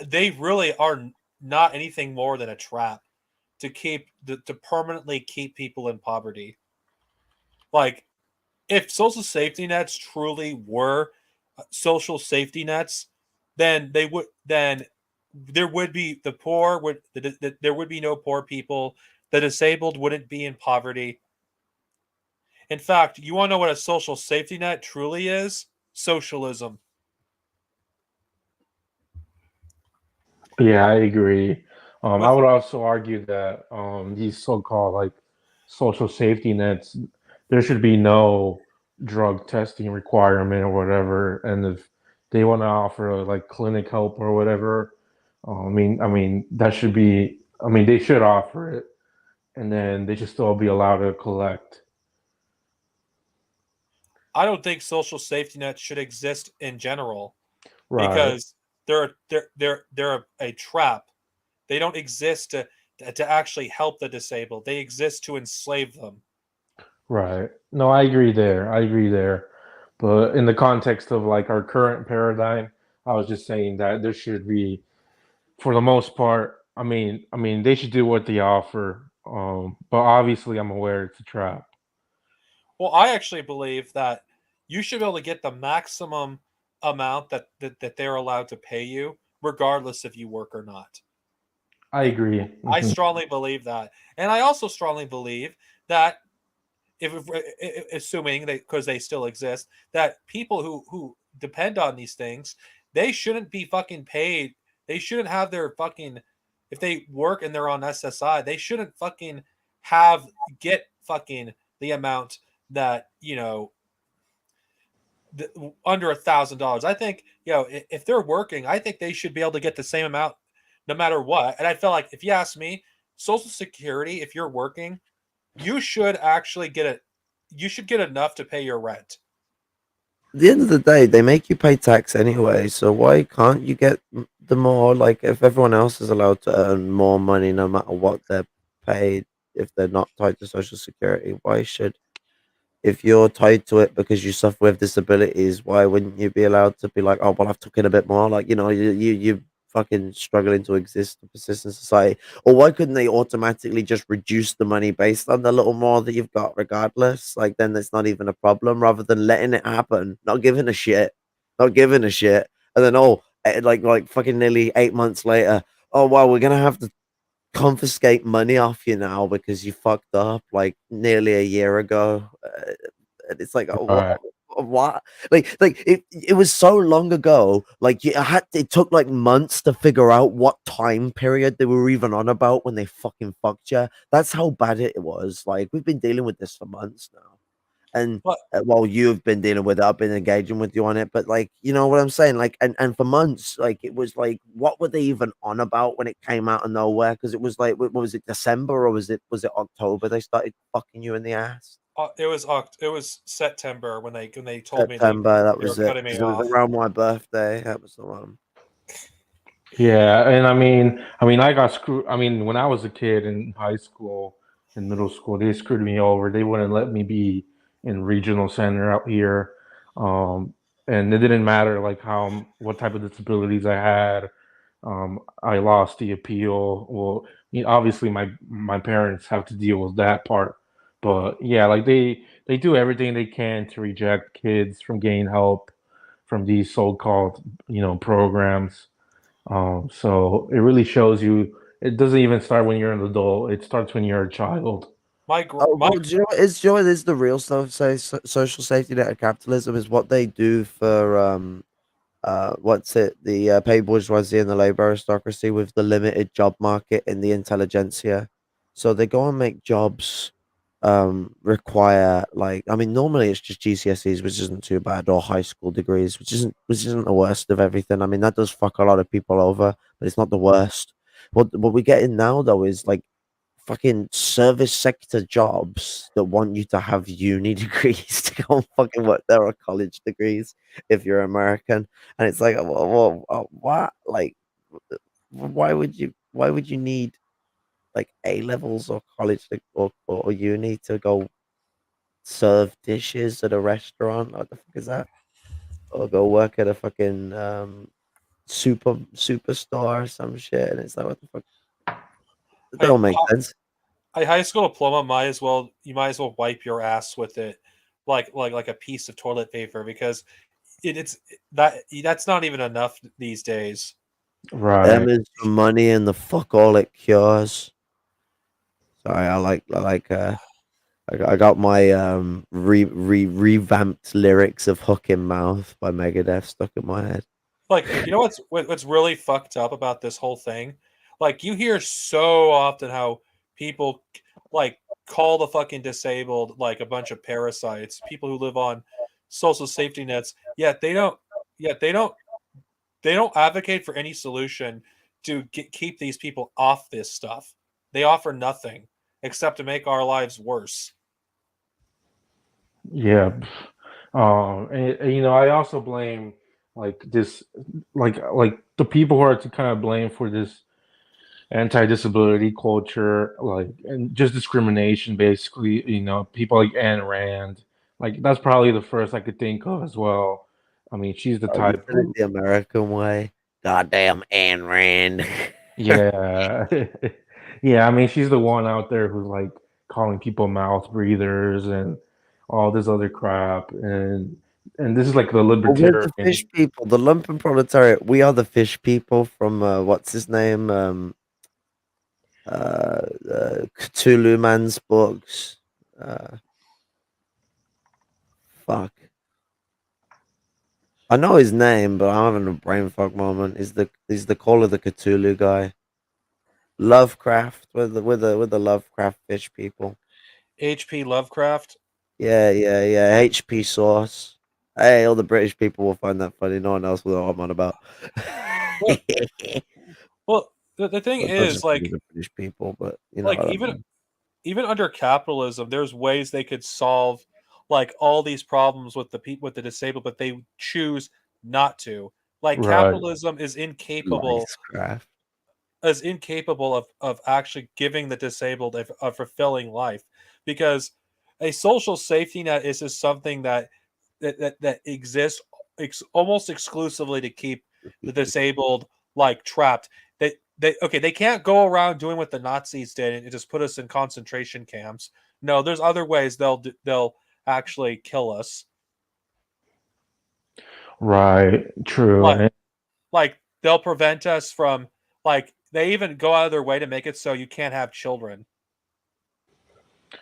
they really are not anything more than a trap to permanently keep people in poverty. Like, if social safety nets truly were social safety nets, then there would be the poor would there would be no poor people. The disabled wouldn't be in poverty. In fact, you want to know what a social safety net truly is? Socialism. Yeah, I agree. I With would also argue that these so-called like social safety nets, there should be no drug testing requirement or whatever. And if they want to offer like clinic help or whatever, I mean that should be. I mean, they should offer it, and then they should still be allowed to collect. I don't think social safety nets should exist in general Right, because they're a trap. They don't exist to actually help the disabled. They exist to enslave them. right. No, I agree there. I agree there. But in the context of like our current paradigm, I was just saying that there should be, for the most part, I mean, they should do what they offer. But obviously, I'm aware it's a trap. Well, I actually believe that you should be able to get the maximum amount that they're allowed to pay you, regardless if you work or not. I agree. I Mhm. strongly believe that, and I also strongly believe that assuming they because they still exist, that people who depend on these things, they shouldn't be fucking paid. They shouldn't have their fucking if they work and they're on SSI, they shouldn't fucking have get fucking the amount that under $1,000. I think if they're working, I think they should be able to get the same amount no matter what. And I feel like if you ask me, Social Security, if you're working, you should actually get it. You should get enough to pay your rent. At the end of the day, they make you pay tax anyway, so why can't you get the more, like, if everyone else is allowed to earn more money no matter what they're paid, if they're not tied to Social Security, why should, if you're tied to it because you suffer with disabilities, why wouldn't you be allowed to be like, oh, well, I've took in a bit more? Like, you know, you fucking struggling to exist, to persist in society. Or why couldn't they automatically just reduce the money based on the little more that you've got, regardless? Like, then it's not even a problem rather than letting it happen, not giving a shit, not giving a shit. And then, like fucking nearly 8 months later, oh, well, we're going to have to confiscate money off you now because you fucked up like nearly a year ago. And it's like, oh, Right. what? Like it was so long ago. Like it took like months to figure out what time period they were even on about when they fucking fucked you. That's how bad it was. Like we've been dealing with this for months now. And But while you've been dealing with it, I've been engaging with you on it. But like, you know what I'm saying? Like, and for months, like it was like, what were they even on about when it came out of nowhere? Because it was like, what was it, December or was it October? They started fucking you in the ass. it was September when they told me September, that they were was it. cutting me Because it was off. around my birthday. That was the one. Yeah, and I got screwed. I mean, when I was a kid in high school and middle school, they screwed me over. They wouldn't let me be in regional center out here, um, and it didn't matter like what type of disabilities I had. I lost the appeal. Well, obviously my parents have to deal with that part, but yeah, like they do everything they can to reject kids from getting help from these so-called programs. So it really shows you. It doesn't even start when you're an adult. It starts when you're a child. Oh, My well, do you know what is, do you know what is the real stuff? Say social safety net of capitalism is what they do for what's it, the paid bourgeoisie and the labor aristocracy with the limited job market in the intelligentsia. So they go and make jobs require, like, I mean, normally it's just GCSEs, which isn't too bad, or high school degrees, which isn't the worst of everything. I mean, that does fuck a lot of people over, but it's not the worst. What we're getting now though is like fucking service sector jobs that want you to have uni degrees to go and fucking work there, or college degrees if you're American. And it's like, what? Like, why would you need like A levels or college or uni to go serve dishes at a restaurant? What the fuck is that? Or go work at a fucking superstore or some shit? And it's like, what the fuck? That I don't make sense. a high school diploma you might as well wipe your ass with it like a piece of toilet paper because that's not even enough these days. M Right. is for money and the fuck all it cures. Sorry, I got my revamped lyrics of Hook in Mouth by Megadeth stuck in my head. Like, you know what's really fucked up about this whole thing? Like, you hear so often how people like call the fucking disabled like a bunch of parasites, people who live on social safety nets. Yet they don't advocate for any solution to keep these people off this stuff. They offer nothing except to make our lives worse. Yeah. And, I also blame like this, like the people who are to kind of blame for this anti-disability culture, like, and just discrimination, basically. People like Ayn Rand, like that's probably the first I could think of as well. I mean, she's the Oh, you type did it who, the American way. Goddamn Ayn Rand. yeah, yeah. I mean, she's the one out there who's like calling people mouth breathers and all this other crap, and this is like the Well, we're the libertarian. fish people, the lumpen proletariat. We are the fish people from what's his name? Cthulhu Man's books. Uh, fuck. I know his name, but I'm having a brain fuck moment. He's the Call of the Cthulhu guy. Lovecraft. With the Lovecraft fish people. H.P. Lovecraft. Yeah, yeah, yeah. HP Sauce. Hey, all the British people will find that funny. No one else will know what I'm on about. Well, well, the thing That is doesn't really like the British people, but you know like what I even mean. even under capitalism, there's ways they could solve like all these problems with the people with the disabled, but they choose not to. Like Right. capitalism Licecraft. is incapable of actually giving the disabled a fulfilling life because a social safety net is just something that exists almost exclusively to keep the disabled like trapped. They can't go around doing what the Nazis did and just put us in concentration camps. No, there's other ways they'll actually kill us. Right. True. Like like they'll prevent us from like they even go out of their way to make it so you can't have children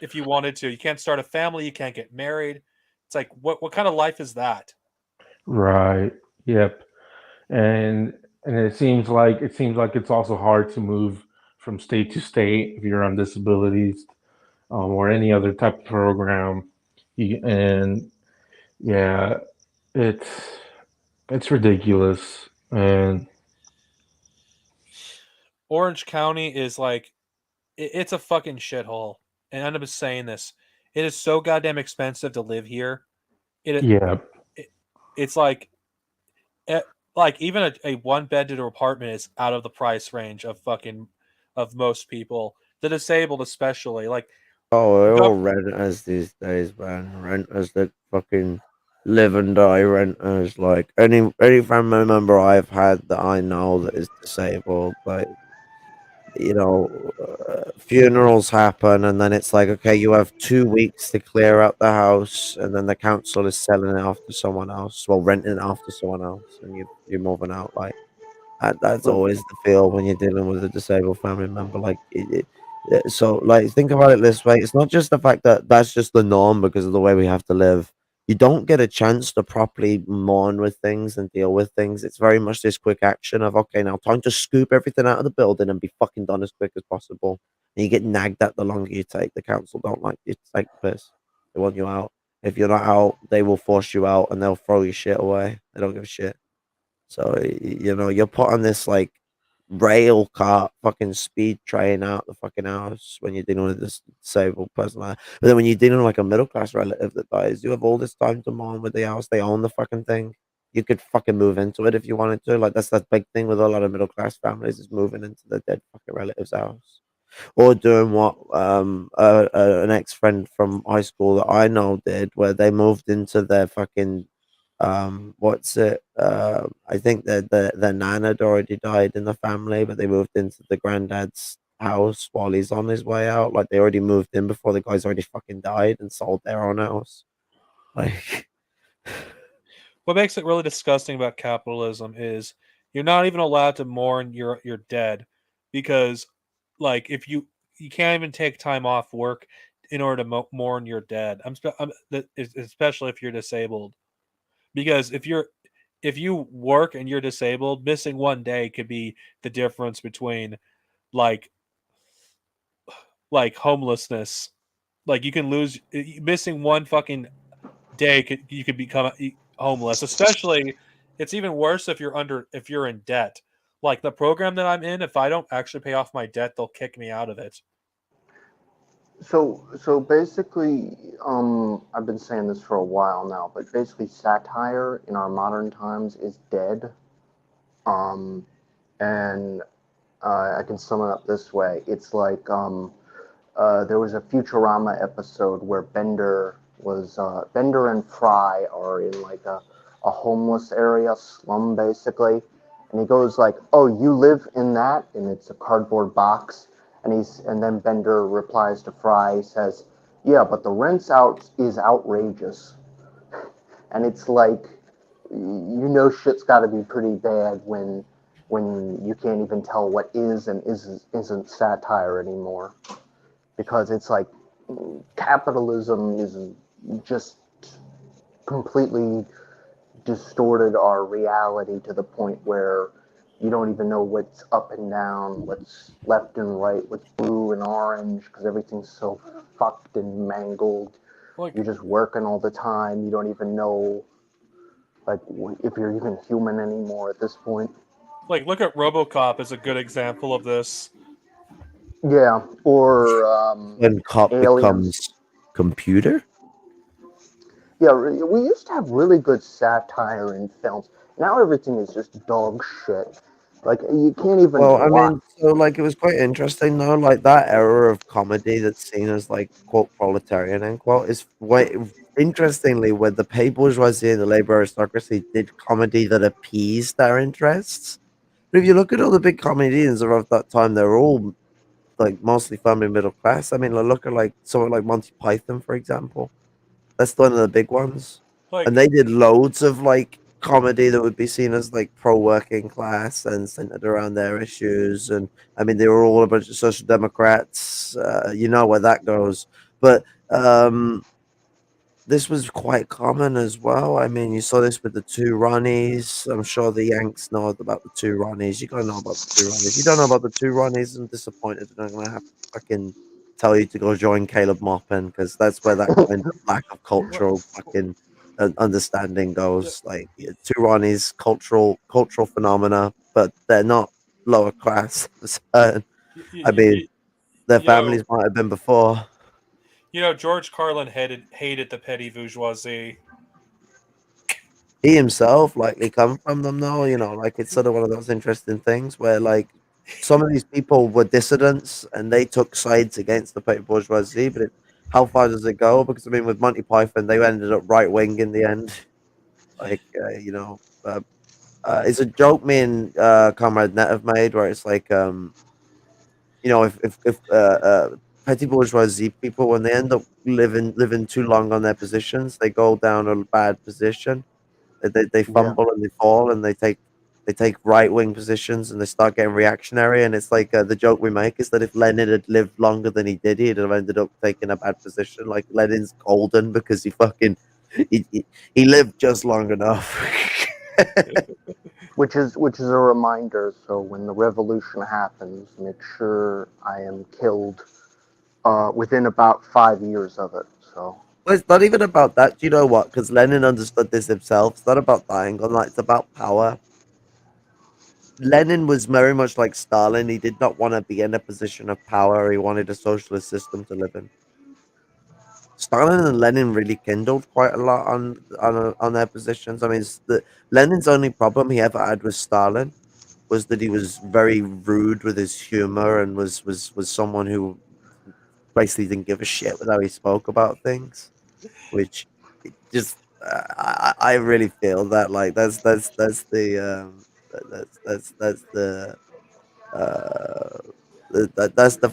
if you wanted to. You can't start a family, you can't get married. It's like what kind of life is that? Right. Yep. And it seems like it's also hard to move from state to state if you're on disabilities, or any other type of program. And yeah, it's it's ridiculous. And Orange County is like it's a fucking shithole. And I'm just saying this. It is so goddamn expensive to live here. It, yeah, it it's eh, like even a one bedroom apartment is out of the price range of fucking of most people. The disabled especially. Like Oh, the they're all gov- renters these days, man. Renters that fucking live and die renters. Like any family member I've had that I know that is disabled, like funerals happen, and then it's like, okay, you have 2 weeks to clear out the house, and then the council is selling it off to someone else, well, renting it off to someone else, and you're moving out. Like that's But always the feel when you're dealing with a disabled family member. Like so, like think about it this way: it's not just the fact that that's just the norm because of the way we have to live. You don't get a chance to properly mourn with things and deal with things. It's very much this quick action of, okay, now time to scoop everything out of the building and be fucking done as quick as possible. And you get nagged at the longer you take. The council don't like you to take the piss. They want you out. If you're not out, they will force you out and they'll throw your shit away. They don't give a shit. So you're put on this like rail car fucking speed train out the fucking house when you're dealing with this disabled person. But then when you're dealing with like a middle class relative that dies, you have all this time to mourn with the house. They own the fucking thing. You could fucking move into it if you wanted to. Like that's that big thing with a lot of middle class families is moving into the dead fucking relative's house. Or doing what an ex friend from high school that I know did, where they moved into their fucking what's it? I think that the nan had already died in the family, but they moved into the granddad's house while he's on his way out. Like they already moved in before the guy's already fucking died and sold their own house. Like, what makes it really disgusting about capitalism is you're not even allowed to mourn your dead because like if you can't even take time off work in order to mourn your dead. Especially if you're disabled because if you work and you're disabled, missing one day could be the difference between like homelessness. Like you can lose missing one fucking day you could become homeless. Especially it's even worse if you're in debt. Like the program that I'm in, if I don't actually pay off my debt, they'll kick me out of it. so basically, I've been saying this for a while now, but basically, satire in our modern times is dead. Um, and I can sum it up this way: it's like there was a Futurama episode where Bender and Fry are in like a homeless area, slum basically, and he goes like, "Oh, you live in that?" And it's a cardboard box, and then Bender replies to Fry, he says, "Yeah, but the rent's out is outrageous," and it's like, shit's got to be pretty bad when you can't even tell what is and isn't satire anymore, because it's like capitalism is just completely distorted our reality to the point where you don't even know what's up and down, what's left and right, what's blue and orange, because everything's so fucked and mangled. Like You're just working all the time. You don't even know, like, if you're even human anymore at this point. look at RoboCop as a good example of this. Yeah, or when cop aliens. becomes computer. Yeah, we used to have really good satire in films. Now everything is just dog shit. Like you can't even Well, I watch. mean, so like it was quite interesting though. Like that era of comedy that's seen as like quote proletarian end quote is what interestingly when the pay bourgeoisie and the labor aristocracy did comedy that appeased their interests. But if you look at all the big comedians of that time, they're all like mostly family middle class. I mean, look at like someone like Monty Python, for example. That's one of the big ones. And Like they did loads of like comedy that would be seen as like pro working class and centered around their issues. And I mean, they were all a bunch of social democrats. You know where that goes. But this was quite common as well. I mean, you saw this with the two Ronnies. I'm sure the Yanks know about the two Ronnies. You gotta know about the two Ronnies. If you don't know about the two Ronnies, I'm disappointed. They're not gonna have to fucking tell you to go join Caleb Maupin because that's where that kind of lack of cultural fucking understanding goes. Like two Ronnies, cultural phenomena, but they're not lower class. I mean, their families might have been before. George Carlin hated the petty bourgeoisie. He himself likely come from them though, like it's sort of one of those interesting things where like some of these people were dissidents and they took sides against the petty bourgeoisie, but how far does it go? Because I mean, with Monty Python, they ended up right wing in the end. Like, it's a joke me and Comrade Net have made where it's like, if petty bourgeoisie people, when they end up living too long on their positions, they go down a bad position. They fumble and they fall and they take right wing positions and they start getting reactionary. And it's like the joke we make is that if Lenin had lived longer than he did, he'd have ended up taking a bad position. Like Lenin's golden because he lived just long enough. Which is a reminder. So when the revolution happens, make sure I am killed within about 5 years of it. So. Well, it's not even about that. Do you know what? Because Lenin understood this himself. It's not about dying on that. It's about power. Lenin was very much like Stalin. He did not want to be in a position of power. He wanted a socialist system to live in. Stalin and Lenin really kindled quite a lot on their positions. I mean, Lenin's only problem he ever had with Stalin was that he was very rude with his humor and was someone who basically didn't give a shit with how he spoke about things. Which just I really feel that like that's the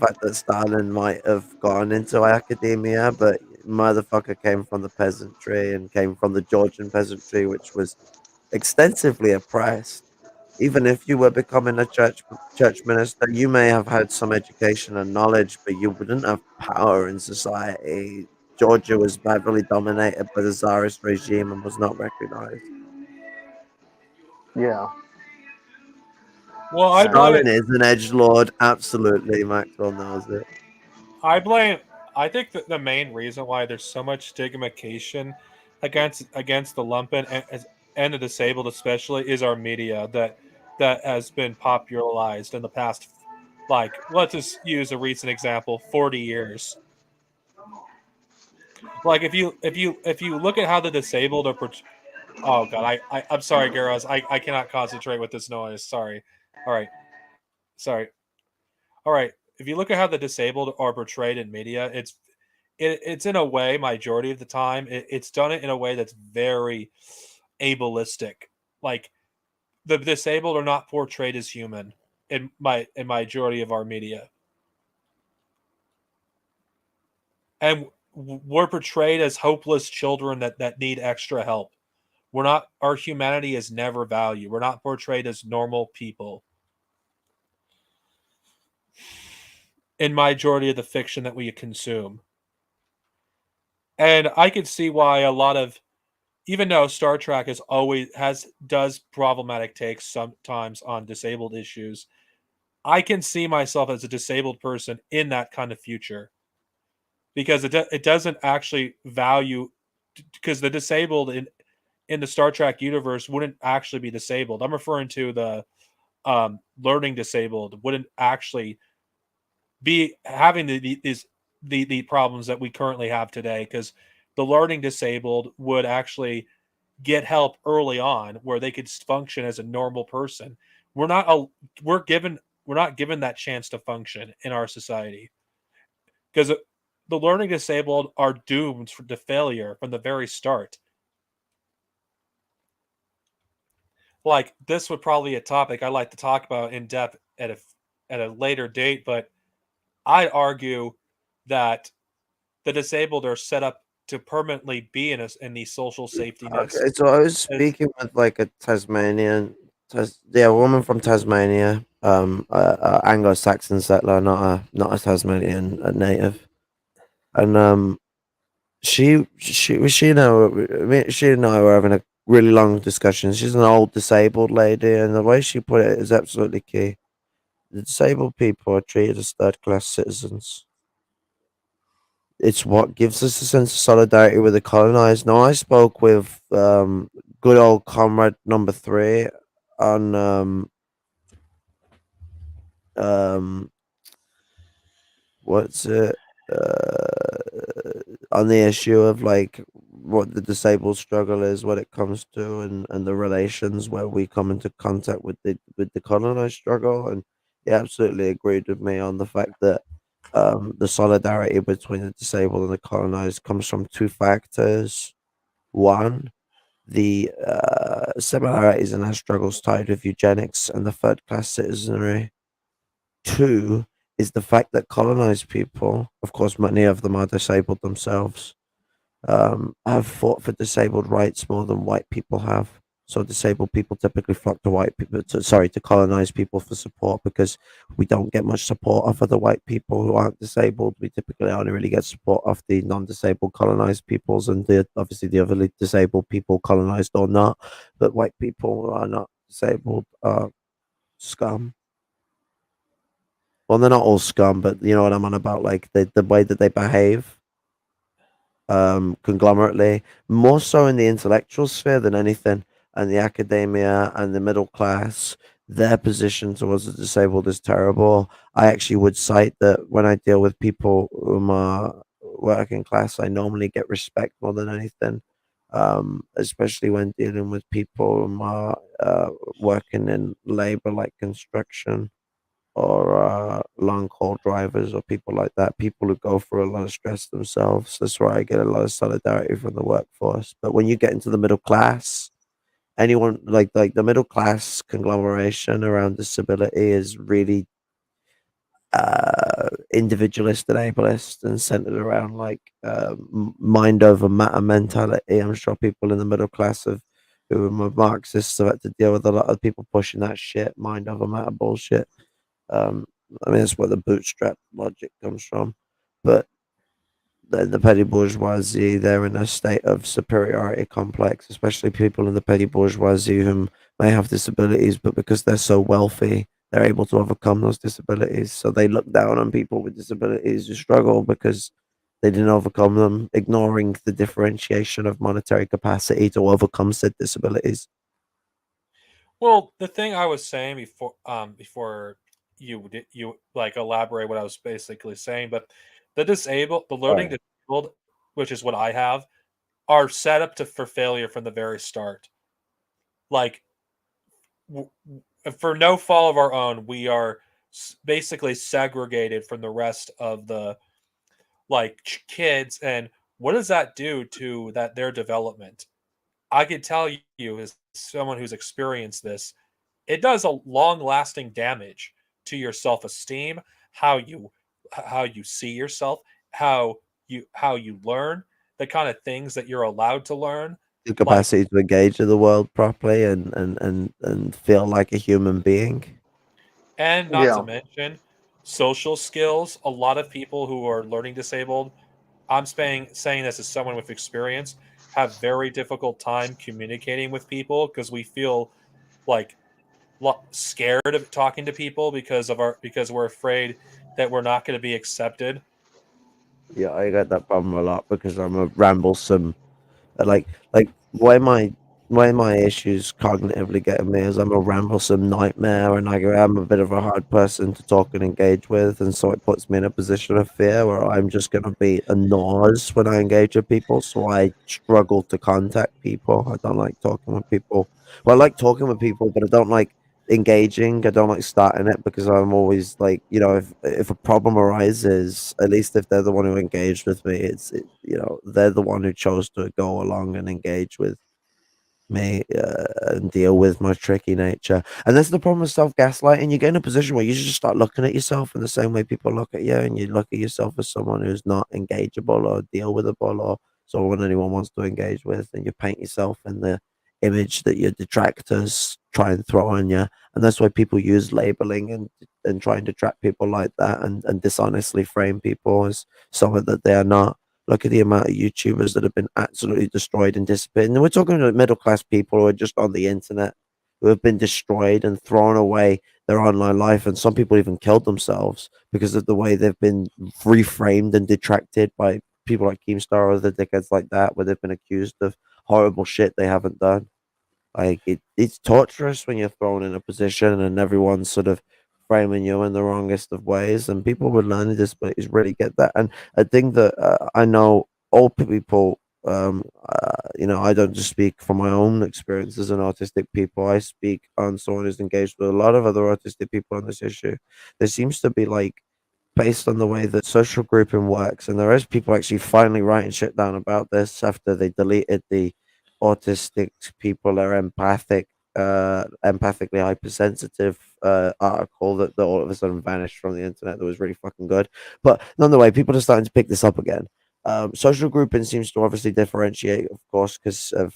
fact that Stalin might have gone into academia, but motherfucker came from the peasantry and came from the Georgian peasantry, which was extensively oppressed. Even if you were becoming a church minister, you may have had some education and knowledge, but you wouldn't have power in society. Georgia was heavily dominated by the Tsarist regime and was not recognized. Yeah. Well, Stalin is an edgelord, absolutely. Maxwell knows it. I think that the main reason why there's so much stigmatization against the lumpen and the disabled especially is our media that has been popularized in the past, like, let's just use a recent example, 40 years. Like if you look at how the disabled are oh god, I'm sorry, Garros, I cannot concentrate with this noise. Sorry. All right. If you look at how the disabled are portrayed in media, it's in a way, majority of the time, it's done it in a way that's very ableistic. Like the disabled are not portrayed as human in majority of our media, and we're portrayed as hopeless children that need extra help. Our humanity is never valued. We're not portrayed as normal people in majority of the fiction that we consume. And I could see why a lot of, even though Star Trek does problematic takes sometimes on disabled issues, I can see myself as a disabled person in that kind of future, because it doesn't actually value, because the disabled in the Star Trek universe wouldn't actually be disabled. I'm referring to the learning disabled wouldn't actually be having the problems that we currently have today, because the learning disabled would actually get help early on where they could function as a normal person. We're not given that chance to function in our society, because the learning disabled are doomed to failure from the very start. Like, this would probably be a topic I'd like to talk about in depth at a later date, but I'd argue that the disabled are set up to permanently be in these social safety nets. Okay, so I was speaking with like a woman from Tasmania, Anglo-Saxon settler, not a Tasmanian native, and she and I were having a really long discussion. She's an old disabled lady, and the way she put it is absolutely key. The disabled people are treated as third-class citizens. it's what gives us a sense of solidarity with the colonized. Now, I spoke with good old comrade number 3 on um what's it on the issue of like what the disabled struggle is when it comes to and the relations where we come into contact with the colonized struggle, and he absolutely agreed with me on the fact that the solidarity between the disabled and the colonized comes from two factors. One, the similarities in our struggles tied with eugenics and the third class citizenry. Two is the fact that colonized people, of course, many of them are disabled themselves, have fought for disabled rights more than white people have. So disabled people typically flock to white people, to colonized people for support because we don't get much support off of the white people who aren't disabled. We typically only really get support off the non-disabled colonized peoples and obviously the other disabled people, colonized or not. But white people who are not disabled are scum. Well, they're not all scum, but you know what I'm on about, like the way that they behave conglomerately, more so in the intellectual sphere than anything, and the academia and the middle class. Their position towards the disabled is terrible. I actually would cite that when I deal with people who are working class, I normally get respect more than anything, especially when dealing with people who are working in labor like construction or long haul drivers or people like that, people who go through a lot of stress themselves. That's where I get a lot of solidarity from the workforce. But when you get into the middle class, anyone like the middle class conglomeration around disability is really individualist and ableist and centered around like mind over matter mentality. I'm sure people in the middle class have who are Marxists have had to deal with a lot of people pushing that shit, mind over matter bullshit. Um, I mean, that's where the bootstrap logic comes from. But the petty bourgeoisie, they're in a state of superiority complex, especially people in the petty bourgeoisie who may have disabilities, but because they're so wealthy, they're able to overcome those disabilities. So they look down on people with disabilities who struggle because they didn't overcome them, ignoring the differentiation of monetary capacity to overcome said disabilities. Well, the thing I was saying before you like elaborate what I was basically saying, but the learning Right. disabled, which is what I have, are set up to for failure from the very start. Like for no fault of our own, we are basically segregated from the rest of the like kids, and what does that do to their development? I can tell you, as someone who's experienced this, it does a long-lasting damage to your self-esteem, how you how you see yourself, how you learn, the kind of things that you're allowed to learn. The Like, capacity to engage in the world properly and feel like a human being. and not to Yeah. mention social skills. A lot of people who are learning disabled, I'm saying this as someone with experience, have very difficult time communicating with people because we feel like scared of talking to people because we're afraid that we're not going to be accepted. Yeah, I get that problem a lot because I'm a ramblesome. Like why my issues cognitively getting me is I'm a ramblesome nightmare, and I'm a bit of a hard person to talk and engage with, and so it puts me in a position of fear where I'm just gonna be a nose when I engage with people. So I struggle to contact people. I don't like talking with people. Well, I like talking with people, but I don't like engaging. I don't like starting it because I'm always like, if a problem arises, at least if they're the one who engaged with me, they're the one who chose to go along and engage with me and deal with my tricky nature. And that's the problem with self gaslighting. You get in a position where you just start looking at yourself in the same way people look at you, and you look at yourself as someone who's not engageable or deal withable or someone anyone wants to engage with, and you paint yourself in the image that your detractors try and throw on you. And that's why people use labeling and trying to trap people like that and dishonestly frame people as someone that they are not. Look at the amount of YouTubers that have been absolutely destroyed and disappeared. And we're talking about middle class people who are just on the internet, who have been destroyed and thrown away their online life, and some people even killed themselves because of the way they've been reframed and detracted by people like Keemstar or other dickheads like that, where they've been accused of horrible shit they haven't done. Like it's torturous when you're thrown in a position and everyone's sort of framing you in the wrongest of ways, and people with learning disabilities really get that. And I think that I know all people. I don't just speak from my own experience as an autistic people. I speak on someone who's engaged with a lot of other autistic people on this issue. There seems to be like based on the way that social grouping works, and there is people actually finally writing shit down about this after they deleted the autistic people are empathically hypersensitive article that all of a sudden vanished from the internet that was really fucking good. But nonetheless, people are starting to pick this up again. Social grouping seems to obviously differentiate, of course, because of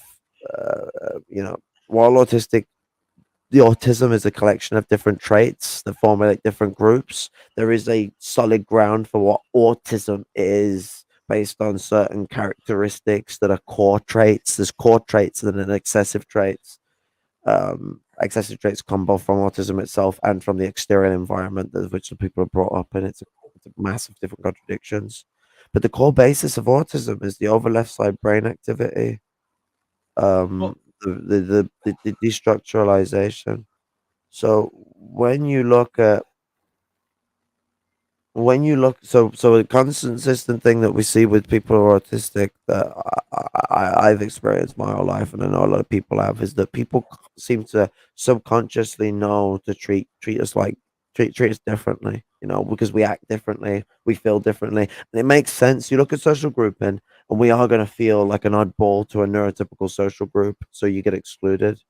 while the autism is a collection of different traits that formulate different groups. There is a solid ground for what autism is based on certain characteristics that are core traits. There's core traits and then excessive traits. Excessive traits come both from autism itself and from the exterior environment of which the people are brought up in. It's a massive different contradictions. But the core basis of autism is the over left side brain activity. Well, The destructuralization. So so a consistent thing that we see with people who are autistic that I've experienced my whole life, and I know a lot of people have, is that people seem to subconsciously know to treat us differently, because we act differently, we feel differently, and it makes sense. You look at social grouping, and we are going to feel like an oddball to a neurotypical social group, so you get excluded.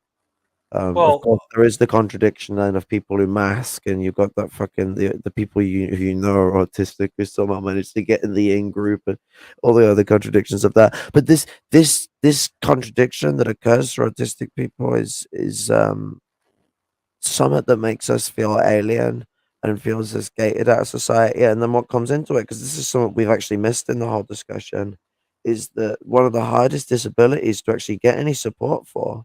Of well, course, there is the contradiction then of people who mask, and you've got that fucking the people you know are autistic who somehow managed to get in the in group and all the other contradictions of that. But this contradiction that occurs for autistic people is something that makes us feel alien and feels us gated out of society. And then what comes into it, because this is something we've actually missed in the whole discussion, is that one of the hardest disabilities to actually get any support for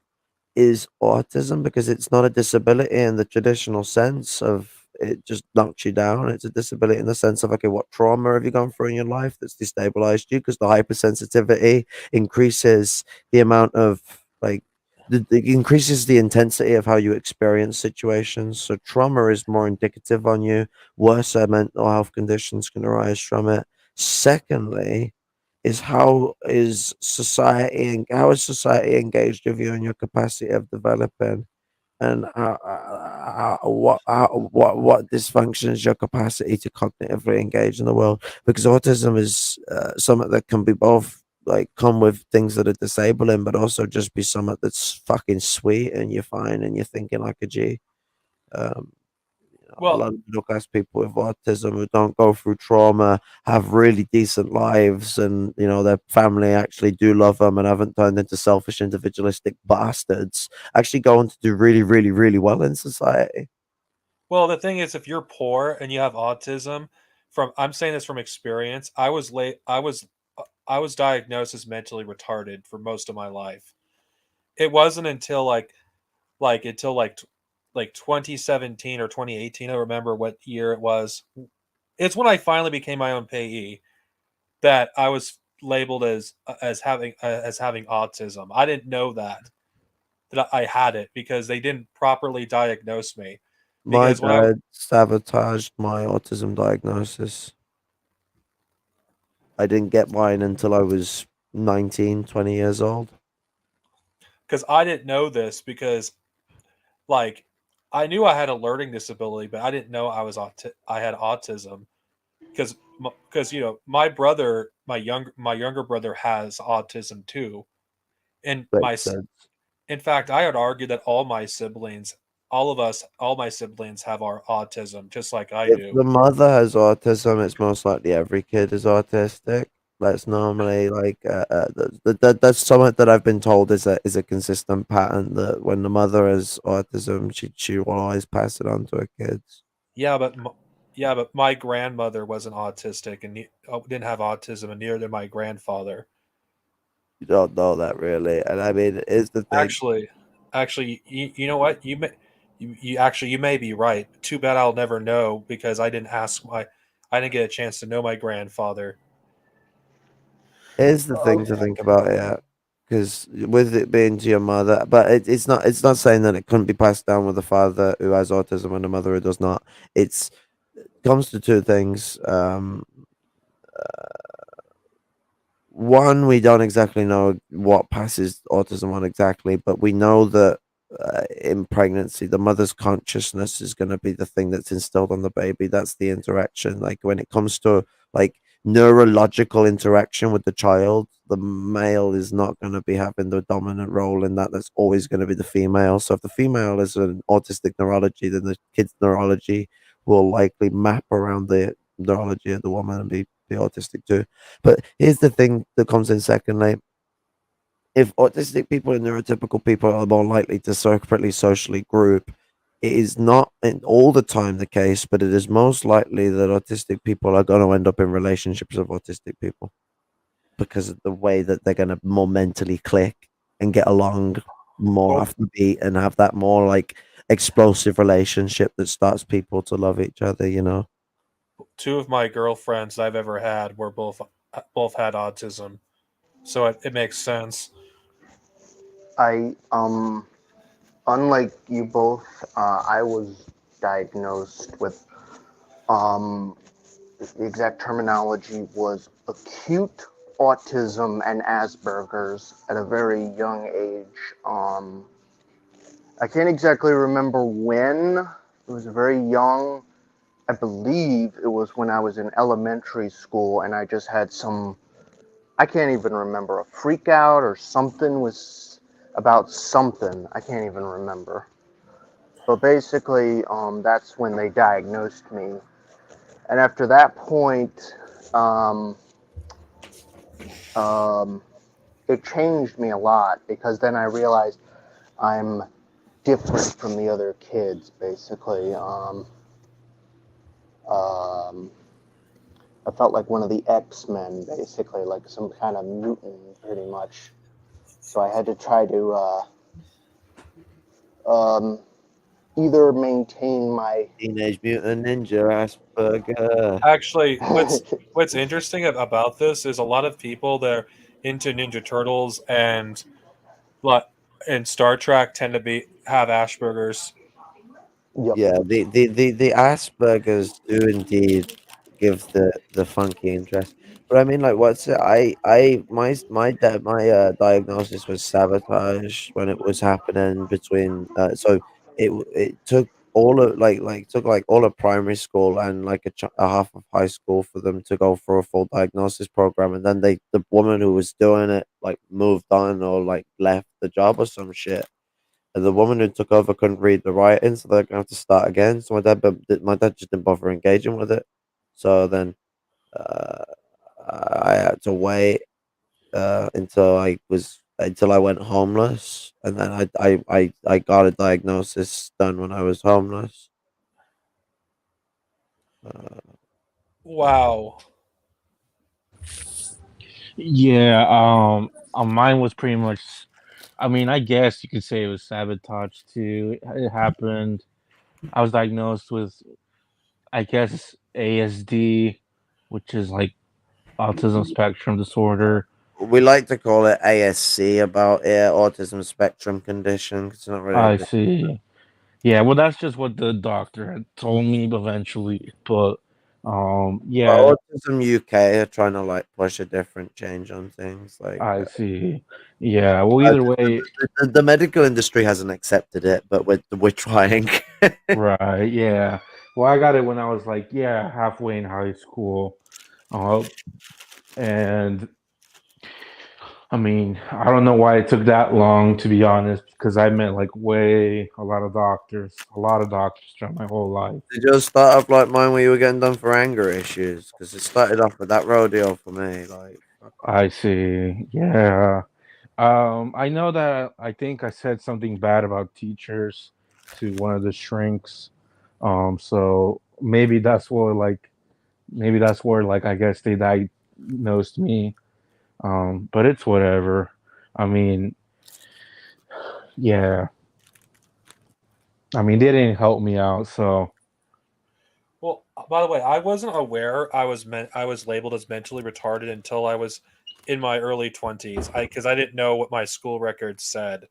is autism, because it's not a disability in the traditional sense of it just knocks you down. It's a disability in the sense of, okay, what trauma have you gone through in your life that's destabilized you? Because the hypersensitivity increases the amount of like it increases the intensity of how you experience situations. So trauma is more indicative on you. Worse mental health conditions can arise from it. Secondly, is how is society engaged with you and your capacity of developing, and what dysfunctions your capacity to cognitively engage in the world, because autism is something that can be both like come with things that are disabling, but also just be something that's fucking sweet and you're fine and you're thinking like a G. um a well, lot of middle class people with autism who don't go through trauma have really decent lives, and their family actually do love them and haven't turned into selfish, individualistic bastards. Actually, going to do really, really, really well in society. well. The thing is, if you're poor and you have autism, I'm saying this from experience. I was diagnosed as mentally retarded for most of my life. It wasn't until until 2017 or 2018. I remember what year it was. It's when I finally became my own payee that I was labeled as having autism. I didn't know that I had it because they didn't properly diagnose me. My Because when I dad sabotaged my autism diagnosis. I didn't get mine until I was 19, 20 years old. because I didn't know this because like I knew I had a learning disability, but I didn't know I had autism because my brother, my younger brother has autism too, and Makes sense. in fact I would argue that all my siblings have our autism just like I If do. the mother has autism, it's most likely every kid is autistic. That's normally like that's something that I've been told is a consistent pattern, that when the mother has autism, she will always pass it on to her kids. Yeah, but yeah, but my grandmother wasn't autistic and didn't have autism, and neither did my grandfather. You don't know that really, and I mean, it's the thing. Actually, Actually, you know what? You may be right. Too bad I'll never know because I didn't get a chance to know my grandfather. Here's the thing to think about here, because with it being to your mother, but it's not saying that it couldn't be passed down with a father who has autism and a mother who does not. It's comes to two things. One, we don't exactly know what passes autism on exactly, but we know that in pregnancy, the mother's consciousness is going to be the thing that's instilled on the baby. That's the interaction. Like when it comes to like neurological interaction with the child, the male is not going to be having the dominant role in that. That's always going to be the female. So if the female is an autistic neurology, then the kid's neurology will likely map around the neurology of the woman and be autistic too. But here's the thing that comes in secondly. If autistic people and neurotypical people are more likely to separately socially group, it is not all the time the case, but it is most likely that autistic people are going to end up in relationships with autistic people because of the way that they're going to more mentally click and get along more Well, off the beat and have that more like explosive relationship that starts people to love each other, you know? two of my girlfriends I've ever had were both had autism, so it makes sense. I unlike you both, I was diagnosed with the exact terminology was acute autism and Asperger's at a very young age. I can't exactly remember when. It was very young. I believe it was when I was in elementary school, and I just had some. I can't even remember, a freak out or something was about something. I can't even remember. But basically, that's when they diagnosed me. And after that point, um, um, it changed me a lot because then I realized I'm different from the other kids, basically. Um, I felt like one of the X-Men, basically, like some kind of mutant, pretty much. So I had to try to um, either maintain my. Teenage Mutant Ninja Asperger. Actually, what's interesting about this is a lot of people that are into Ninja Turtles but and Star Trek tend to be have Asperger's. Yep. Yeah, the Asperger's do indeed give the funky interest. But I mean, like, what's it? My diagnosis was sabotage when it was happening between. So it took all of took like all of primary school and like a half of high school for them to go for a full diagnosis program, and then the woman who was doing it like moved on or like left the job or some shit, and the woman who took over couldn't read the writing, so they're gonna have to start again. So my dad just didn't bother engaging with it. So then uh, I had to wait until I went homeless, and then I got a diagnosis done when I was homeless. Uh, Wow. Yeah, mine was pretty much. I mean, I guess you could say it was sabotage too. It happened. I was diagnosed with, I guess, ASD, which is like autism spectrum disorder. we like to call it ASC about autism spectrum condition. 'Cause it's not really. I see. Yeah, well, that's just what the doctor had told me eventually. But, yeah, But Autism UK are trying to like push a different change on things. Like I see. Yeah, well, either way, the medical industry hasn't accepted it, but we're trying. right? Yeah. Well, I got it when I was like, yeah, halfway in high school. Uh, and I mean, I don't know why it took that long, to be honest, because I met like a lot of doctors throughout my whole life. Did yours start off like mine, where you were getting done for anger issues? Because it started off with that rodeo for me. Like, I see. Yeah. I know that I think I said something bad about teachers to one of the shrinks. So maybe that's where like I guess they diagnosed me. But it's whatever. I mean, yeah. I mean, they didn't help me out, so Well, by the way, I wasn't aware I was labeled as mentally retarded until I was in my early 20s. Because I didn't know what my school records said.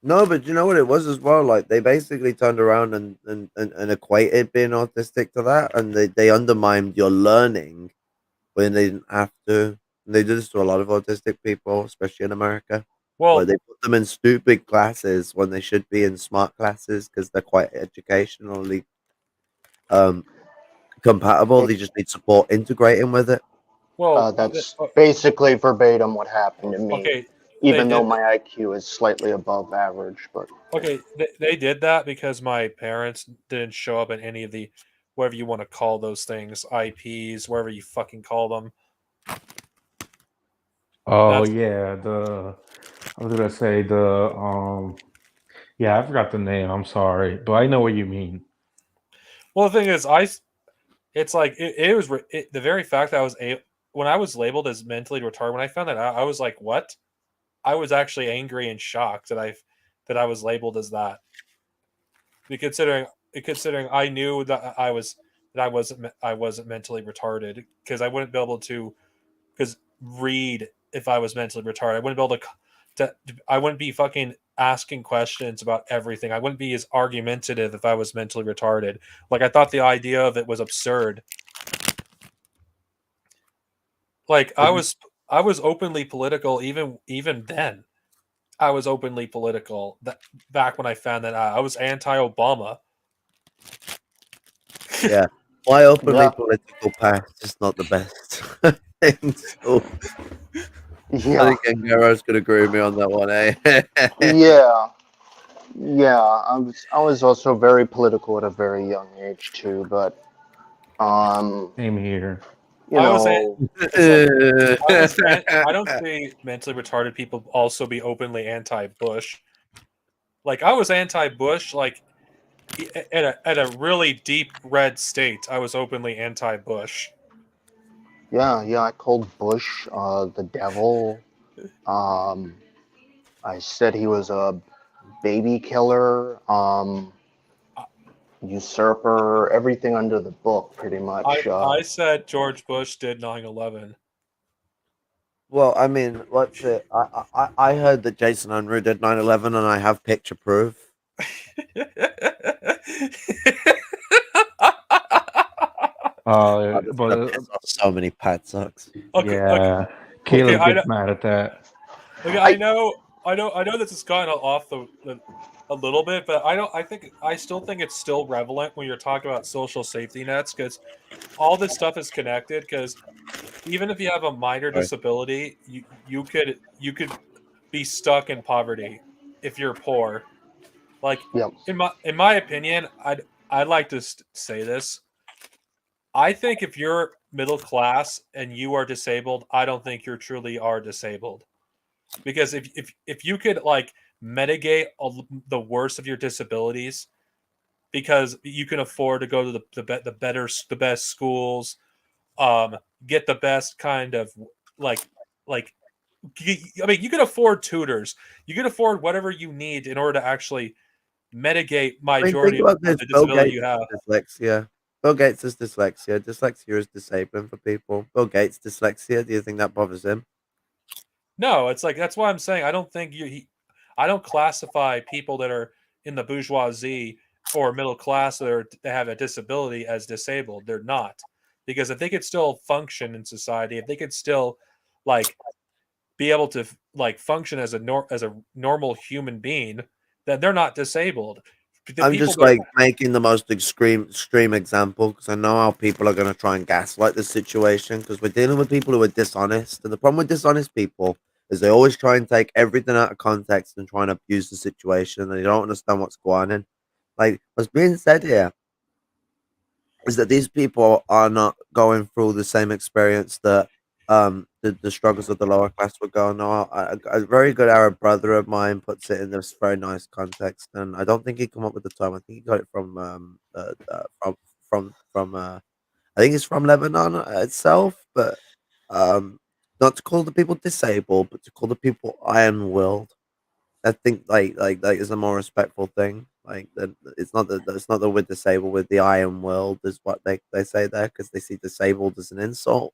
No, but you know what it was as well? Like they basically turned around and equated being autistic to that, and they undermined your learning when they didn't have to. And they do this to a lot of autistic people, especially in America, where Well, they put them in stupid classes when they should be in smart classes because they're quite educationally um compatible. They just need support integrating with it. well, That's basically verbatim what happened to me, okay. even They though did my IQ is slightly above average. But Okay, they did that because my parents didn't show up in any of the whatever you want to call those things, IPs, wherever you fucking call them. oh That's yeah, I was gonna say yeah, I forgot the name. I'm sorry, but I know what you mean. well. The thing is, it's like it was the very fact that when I was labeled as mentally retarded. When I found that out, I was like, what? I was actually angry and shocked that I was labeled as that. Considering I knew that I wasn't mentally retarded because I wouldn't be able to because read if I was mentally retarded. I wouldn't be able to I wouldn't be fucking asking questions about everything. I wouldn't be as argumentative if I was mentally retarded. Like I thought the idea of it was absurd. Like I was openly political even then. I was openly political back when I found that out. I was anti-Obama. Yeah, my openly yeah, political past is not the best thing. So I yeah, think Angaro's gonna agree with me on that one, eh? yeah, yeah. I was also very political at a very young age too. But Same here. you I was know, it's like I don't see mentally retarded people also be openly anti-Bush. Like I was anti-Bush, like at a really deep red state. I was openly anti-Bush. yeah. I called Bush the devil. Um, I said he was a baby killer, usurper, everything under the book, pretty much. I said George Bush did 9/11. Well, I mean, what's it? I heard that Jason Unruh did 9/11, and I have picture proof. That's But gonna piss off so many pad sucks. Okay, yeah, okay, Caleb gets mad at that. okay, I know this has gotten off a little bit, but I still think it's still relevant when you're talking about social safety nets because all this stuff is connected. Because even if you have a minor Right. disability, you could be stuck in poverty if you're poor. Like Yep. in my opinion, I'd like to say this. I think if you're middle class and you are disabled, I don't think you truly are disabled. Because if you could like mitigate the worst of your disabilities because you can afford to go to the best schools, get the best kind of like like I mean you can afford tutors, you can afford whatever you need in order to actually mitigate I mean, think majority about of this. the Bill disability Gates you have. has dyslexia. Bill Gates has dyslexia. Dyslexia is disabling for people. Bill Gates dyslexia. Do you think that bothers him? No, it's like that's why I'm saying I don't think I don't classify people that are in the bourgeoisie or middle class that have a disability as disabled. They're not. Because if they could still function in society, if they could still like be able to like function as as a normal human being, then they're not disabled. The I'm people just that like making the most extreme example because I know how people are going to try and gaslight the situation because we're dealing with people who are dishonest, and the problem with dishonest people is they always try and take everything out of context and try and abuse the situation, and they don't understand what's going on. Like what's being said here is that these people are not going through the same experience that the struggles of the lower class would go on. No, a very good Arab brother of mine puts it in this very nice context, and I don't think he come up with the term. I think he got it from I think it's from Lebanon itself, but um not to call the people disabled, but to call the people iron willed. I think like is a more respectful thing. Like that, it's not that we're disabled with the iron world is what they say there because they see disabled as an insult.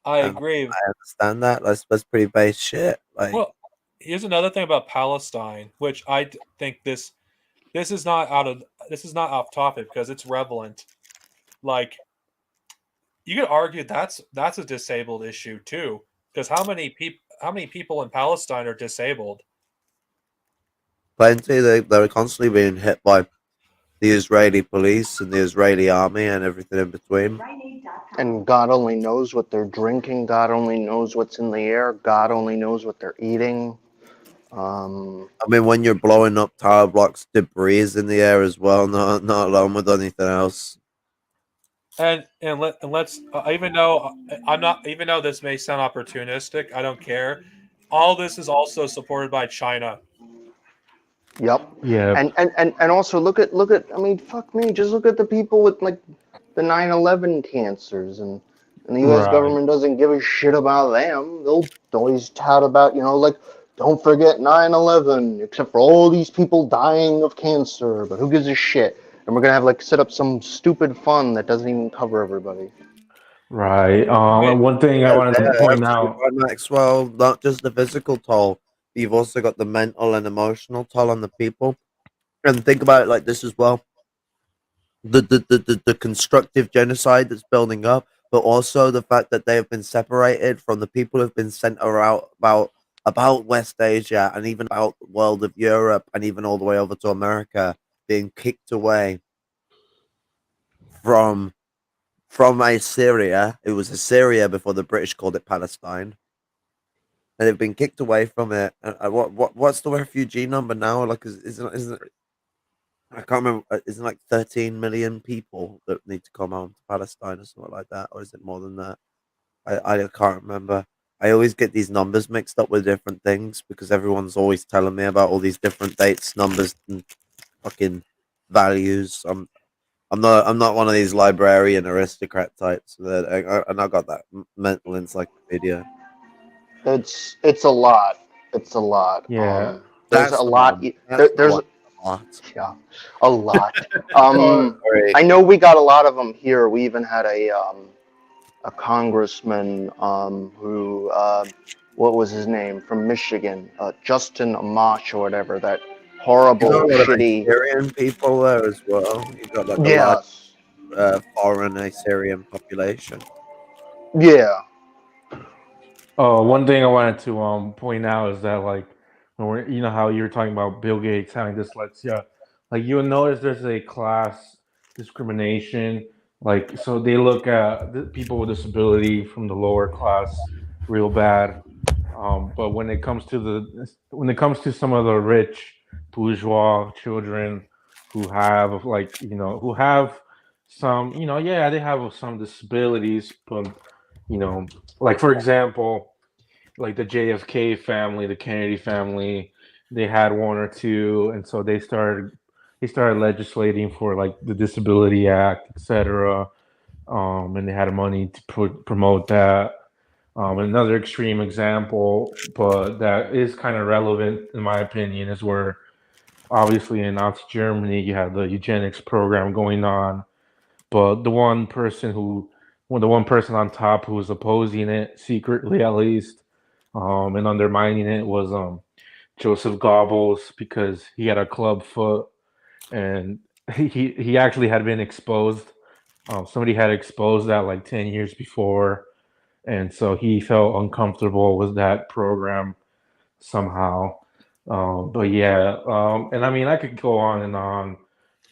I And agree. I understand that. That's pretty base shit. Like Well, here's another thing about Palestine, which think this is not off topic because it's relevant. Like you could argue that's a disabled issue too, because how many people in Palestine are disabled? plenty, they're constantly being hit by the Israeli police and the Israeli army and everything in between. And God only knows what they're drinking. God only knows what's in the air. God only knows what they're eating. I mean, when you're blowing up tower blocks, debris is in the air as well. Not alone with anything else. And let's even though I'm not even though this may sound opportunistic, I don't care. All this is also supported by China. Yep. Yeah. And also look at I mean, fuck me, just look at the people with like the 9/11 cancers and the US Right. government doesn't give a shit about them. They'll always tout about, like don't forget 9/11 except for all these people dying of cancer, but who gives a shit? And we're going to have like set up some stupid fund that doesn't even cover everybody. Right. Wait, One thing I wanted to point out. Maxwell, not just the physical toll, but you've also got the mental and emotional toll on the people. And think about it like this as well. The constructive genocide that's building up, but also the fact that they have been separated from the people who have been sent around about West Asia and even about the world of Europe and even all the way over to America being kicked away from Assyria. It was Assyria before the British called it Palestine. And they've been kicked away from it. What's the refugee number now? Like, isn't I can't remember. Isn't like 13 million people that need to come home to Palestine or something like that, or is it more than that? I can't remember. I always get these numbers mixed up with different things because everyone's always telling me about all these different dates, numbers, and fucking values. I'm not one of these librarian aristocrat types. And I got that mental encyclopedia. It's a lot. It's a lot. Yeah. There's That's a the lot. one. That's the There's one. A lot. yeah, a lot. Sorry. I know we got a lot of them here. We even had a congressman who what was his name from Michigan, Justin Amash or whatever. That You horrible, got a lot of shitty. Assyrian people there as well. You got like a large Yes. foreign Assyrian population. Yeah. One thing I wanted to point out is that like when you know how you were talking about Bill Gates having dyslexia, like you'll notice there's a class discrimination. Like so they look at the people with disability from the lower class real bad. But when it comes to some of the rich bourgeois children who have like who have some yeah they have some disabilities, but you know like for example like the JFK family, the Kennedy family, they had one or two, and so they started legislating for like the Disability Act, etc. And they had money to promote that. Another extreme example, but that is kind of relevant in my opinion, is where obviously in Nazi Germany you have the eugenics program going on, but the one person on top who was opposing it secretly at least, and undermining it was Joseph Goebbels because he had a club foot and he actually had been exposed. Somebody had exposed that like 10 years before, and so he felt uncomfortable with that program somehow. But yeah, and I mean I could go on and on,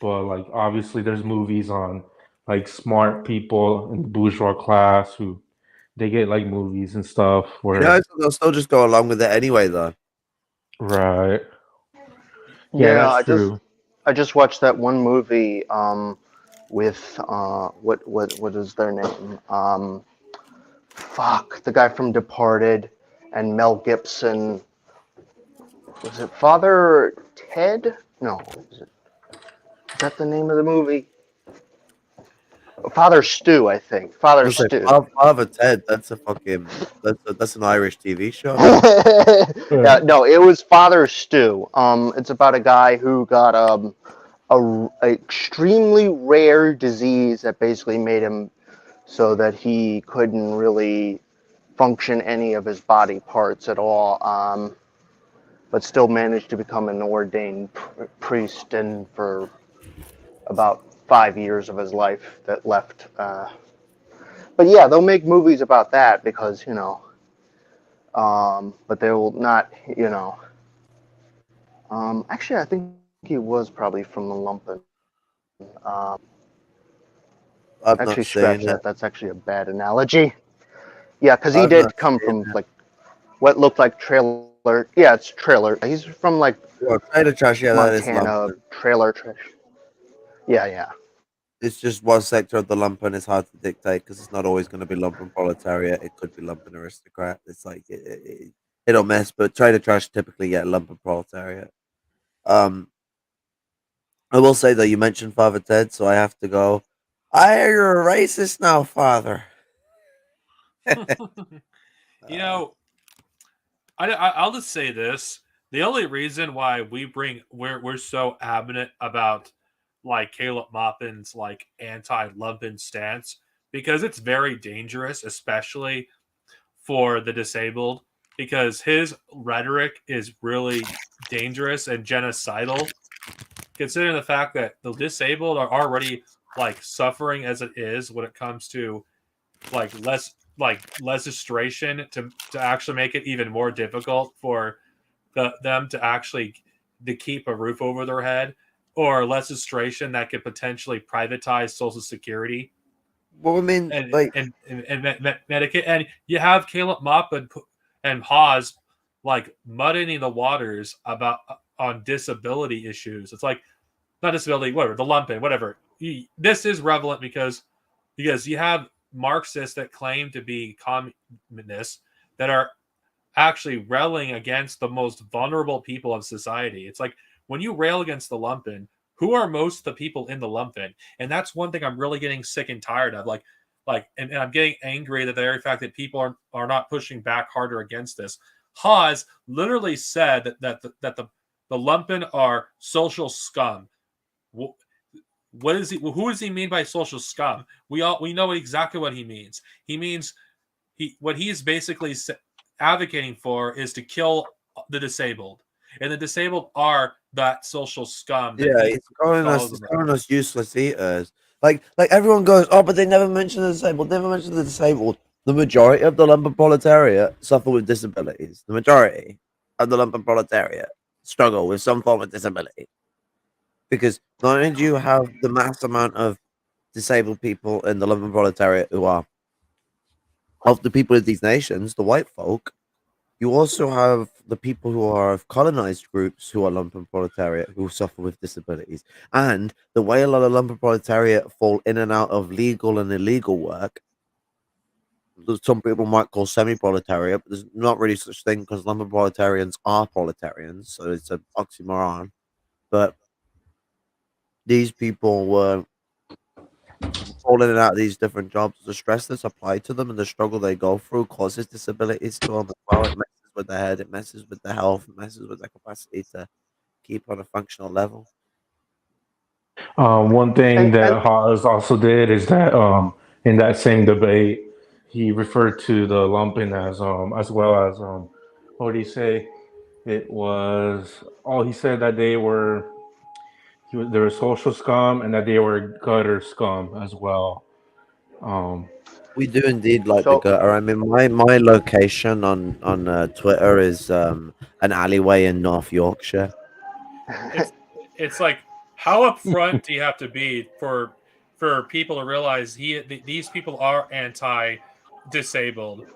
but like obviously there's movies on like smart people in the bourgeois class who they get like movies and stuff You know, where they'll still just go along with it anyway, though. right. Yeah, Yeah. that's true. I just watched that one movie with what is their name? Fuck, the guy from Departed and Mel Gibson. Was it Father Ted? No, is that the name of the movie? Father Stu, I think. Father Listen, Stu. Father Ted, that's a fucking that's an Irish TV show. Yeah, no, it was Father Stu. It's about a guy who got a extremely rare disease that basically made him so that he couldn't really function any of his body parts at all. But still managed to become an ordained priest, and for about 5 years of his life that left. But yeah, they'll make movies about that because but they will not, Actually, I think he was probably from the Lumpen. Um, I've actually, not scratch seen it. that. That's actually a bad analogy. Yeah, because he I've not did come seen from it. like what looked like trailer. Yeah, it's trailer. He's from like Well, Trailer Trash, yeah, that is Montana lumpen. trailer trash. Yeah, yeah. It's just one sector of the lumpen is hard to dictate because it's not always going to be lumpen proletariat. It could be lumpen aristocrat. It's like it'll mess, but Trailer Trash typically get lumpen proletariat. Um, I will say though, you mentioned Father Ted, so I have to go. I hear you're a racist now, Father. You know, I'll just say this: the only reason why we're so adamant about like Caleb Maupin's like anti-lumpen stance because it's very dangerous, especially for the disabled, because his rhetoric is really dangerous and genocidal. Considering the fact that the disabled are already like suffering as it is when it comes to legislation to actually make it even more difficult for them to actually to keep a roof over their head, or legislation that could potentially privatize Social Security Well, I mean, and like, Medicaid, and you have Caleb Maupin and Haas like muddying the waters about on disability issues. It's like not disability, whatever, the lumping, whatever. This is relevant because you have Marxists that claim to be communists that are actually railing against the most vulnerable people of society. It's like when you rail against the lumpen, who are most of the people in the lumpen? And that's one thing I'm really getting sick and tired of. And I'm getting angry at the very fact that people are not pushing back harder against this. Haas literally said that the lumpen are social scum. What is he? Who does he mean by social scum? We know exactly what he means. He means what he's basically advocating for is to kill the disabled, and the disabled are that social scum. That yeah, he it's calling us useless eaters. Like everyone goes, oh, but they never mention the disabled. Never mention the disabled. The majority of the lumpen proletariat suffer with disabilities. The majority of the lumpen proletariat struggle with some form of disability because not only do you have the mass amount of disabled people in the lumpen proletariat who are of the people of these nations, the white folk, you also have the people who are of colonized groups who are lumpen proletariat who suffer with disabilities. And the way a lot of lumpen proletariat fall in and out of legal and illegal work, some people might call semi-proletariat, but there's not really such thing because lumpen proletarians are proletarians, so it's an oxymoron. But these people were falling in and out of these different jobs. The stress that's applied to them and the struggle they go through causes disabilities to them as well. It messes with their head, it messes with their health, it messes with their capacity to keep on a functional level. One thing And that Haas also did is that in that same debate, he referred to the lumping as well as what did he say? It was he said that they were social scum and that they were gutter scum as well. Um, We do indeed like the so gutter. I mean, my location on Twitter is an alleyway in North Yorkshire. it's like how upfront do you have to be for people to realize these people are anti-disabled?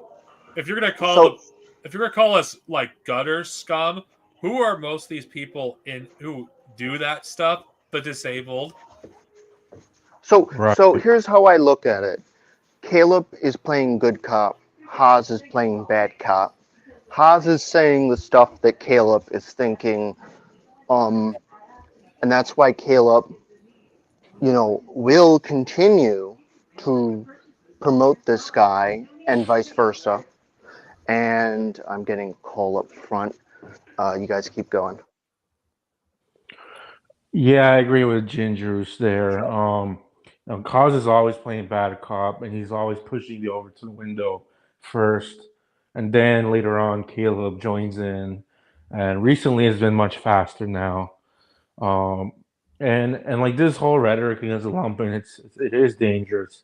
If you're gonna call so if you're gonna call us like gutter scum, who are most of these people in who do that stuff? The disabled. so here's how I look at it. Caleb is playing good cop. Haas is playing bad cop. Haas is saying the stuff that Caleb is thinking, and that's why Caleb, will continue to promote this guy and vice versa. And I'm getting a call up front. You guys keep going. Yeah, I agree with Ginger's there. Cause is always playing bad cop, and he's always pushing you over to the window first, and then later on, Caleb joins in, and recently it's been much faster now. Um, and like this whole rhetoric against the lumpen, it is dangerous,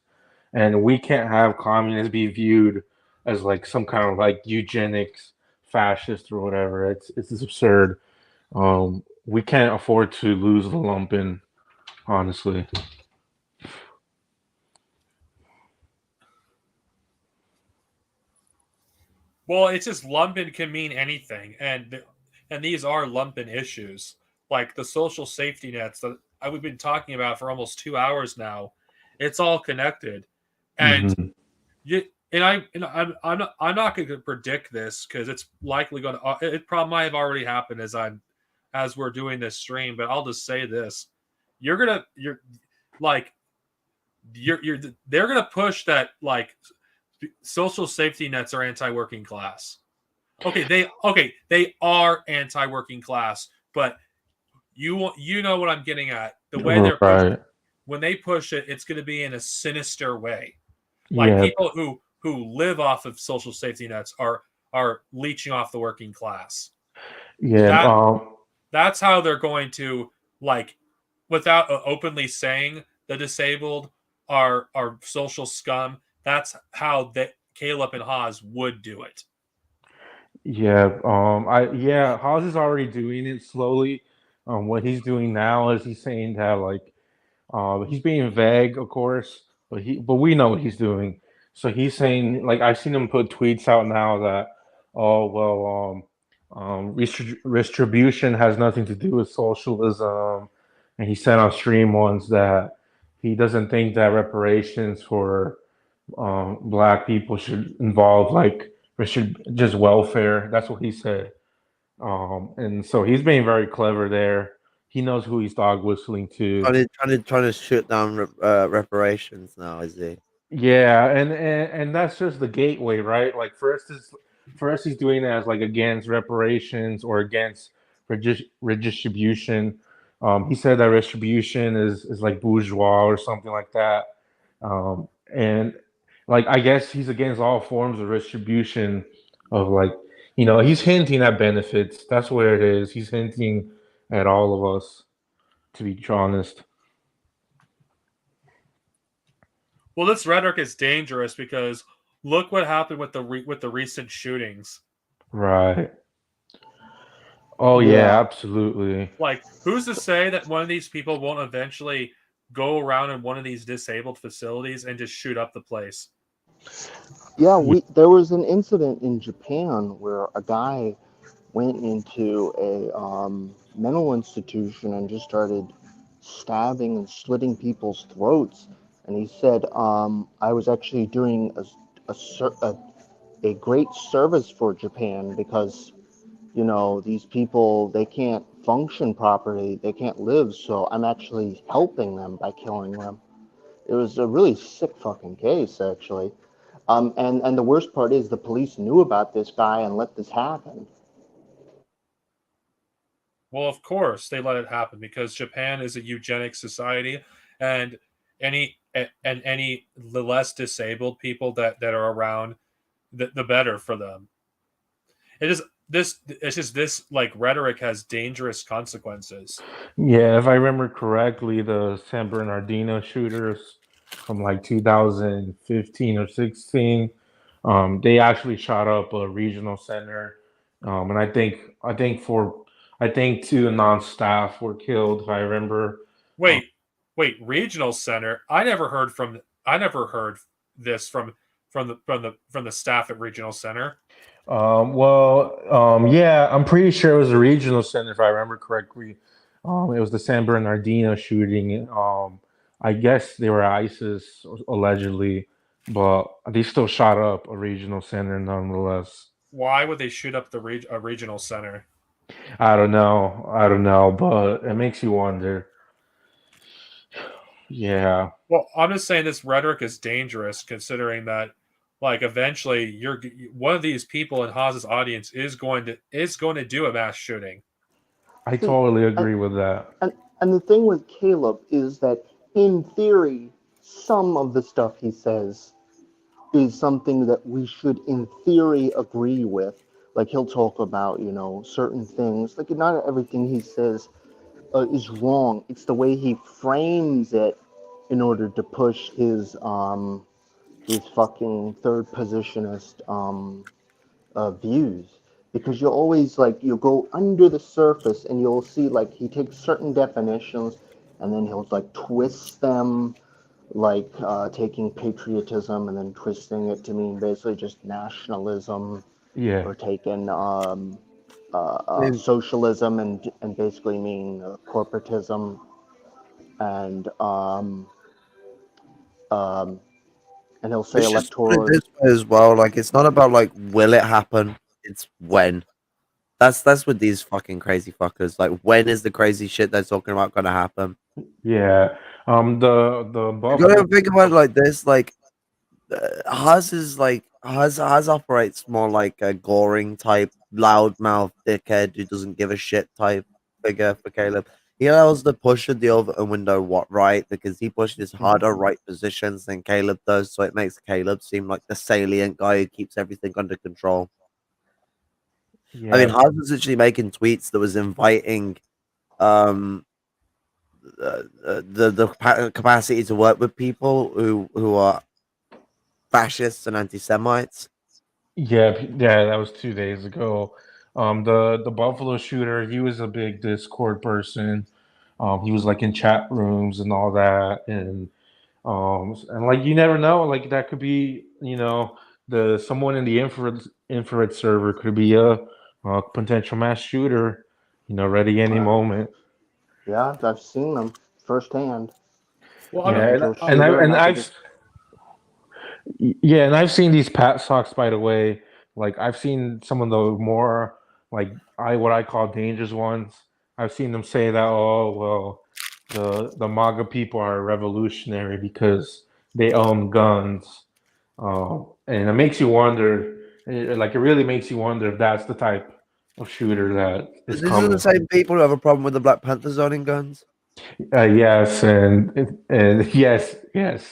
and we can't have communists be viewed as like some kind of like eugenics fascist or whatever. It's absurd. We can't afford to lose the lumpen, honestly. Well, it's just lumpen can mean anything, and these are lumpen issues, like the social safety nets that we've been talking about for almost 2 hours now. It's all connected, and Mhm. you I'm not going to predict this because it's likely going to it probably might have already happened as we're doing this stream, but I'll just say this: you're like you're they're gonna push that like social safety nets are anti-working class. They are anti-working class, but you know what I'm getting at. The way they're pushing, Right. when they push it, it's going to be in a sinister way. Like Yeah. people who live off of social safety nets are leeching off the working class. Yeah. That that's how they're going to, like, without openly saying the disabled are social scum. That's how Caleb and Haas would do it. Yeah. Haas is already doing it slowly. What he's doing now is he's saying that like he's being vague, of course, but we know what he's doing. So he's saying like I've seen him put tweets out now that oh well retribution has nothing to do with socialism, and he said on stream once that he doesn't think that reparations for black people should involve like just welfare. That's what he said. And so he's being very clever there. He knows who he's dog whistling to. Trying to shut down reparations now, is he? Yeah, and that's just the gateway, right? Like first he's doing it as like against reparations or against redistribution. He said that retribution is like bourgeois or something like that. And like I guess he's against all forms of distribution of like he's hinting at benefits. That's where it is. He's hinting at all of us, to be honest. Well, this rhetoric is dangerous because look what happened with the recent shootings. Right. Oh Yeah. yeah, absolutely. Like, who's to say that one of these people won't eventually go around in one of these disabled facilities and just shoot up the place? Yeah, there was an incident in Japan where a guy went into a mental institution and just started stabbing and slitting people's throats. And he said, I was actually doing a great service for Japan because, these people, they can't function properly, they can't live, so I'm actually helping them by killing them. It was a really sick fucking case, actually. And the worst part is the police knew about this guy and let this happen. Well, of course they let it happen because Japan is a eugenic society, and the less disabled people that are around, the better for them. It's just this like rhetoric has dangerous consequences. Yeah, if I remember correctly, the San Bernardino shooters from like 2015 or 16, they actually shot up a regional center, and I think two non-staff were killed. If I remember. Um, Wait, regional center. I never heard this from the staff at regional center. Yeah, I'm pretty sure it was a regional center, if I remember correctly. It was the San Bernardino shooting. I guess they were ISIS allegedly, but they still shot up a regional center nonetheless. Why would they shoot up a regional center? I don't know, but it makes you wonder. Yeah. Well, I'm just saying this rhetoric is dangerous, considering that, like, eventually you're one of these people in Haas's audience is going to do a mass shooting. I See, totally and, agree with that. and the thing with Caleb is that, in theory, some of the stuff he says is something that we should, in theory, agree with. Like, he'll talk about, certain things. Like, not everything he says is wrong. It's the way he frames it in order to push his fucking third positionist views. Because you always, like, you go under the surface and you'll see, like, he takes certain definitions and then he'll, like, twist them, like taking patriotism and then twisting it to mean basically just nationalism, Yeah. or taking mean, socialism and basically mean corporatism, and um, and he'll say let's just put it electoral. this way as well. Like, it's not about like will it happen. It's when. That's with these fucking crazy fuckers. Like, when is the crazy shit they're talking about gonna happen? Yeah. The You Buffalo. gotta think about it like this. Like, Haz is like Haz operates more like a goring type, loudmouth dickhead who doesn't give a shit type figure for Caleb. He allows the pusher the over window right because he pushes harder right positions than Caleb does, so it makes Caleb seem like the salient guy who keeps everything under control. I mean, Yeah. Haz was actually making tweets that was inviting um the capacity to work with people who are fascists and anti-Semites. Yeah, that was 2 days ago. The Buffalo shooter, he was a big Discord person. He was like in chat rooms and all that, and like you never know, like that could be, the someone in the infrared server could be a potential mass shooter, ready any moment. Yeah, I've seen them firsthand. Well, The Yeah, actual and I shooter, and not the. I've yeah, and I've seen these pat socks, by the way. Like I've seen some of the more like what I call dangerous ones. I've seen them say that, oh well, the MAGA people are revolutionary because they own guns. And it makes you wonder, like it really makes you wonder if that's the type of shooter that is These are the coming. same people who have a problem with the Black Panthers owning guns. Yes, and yes,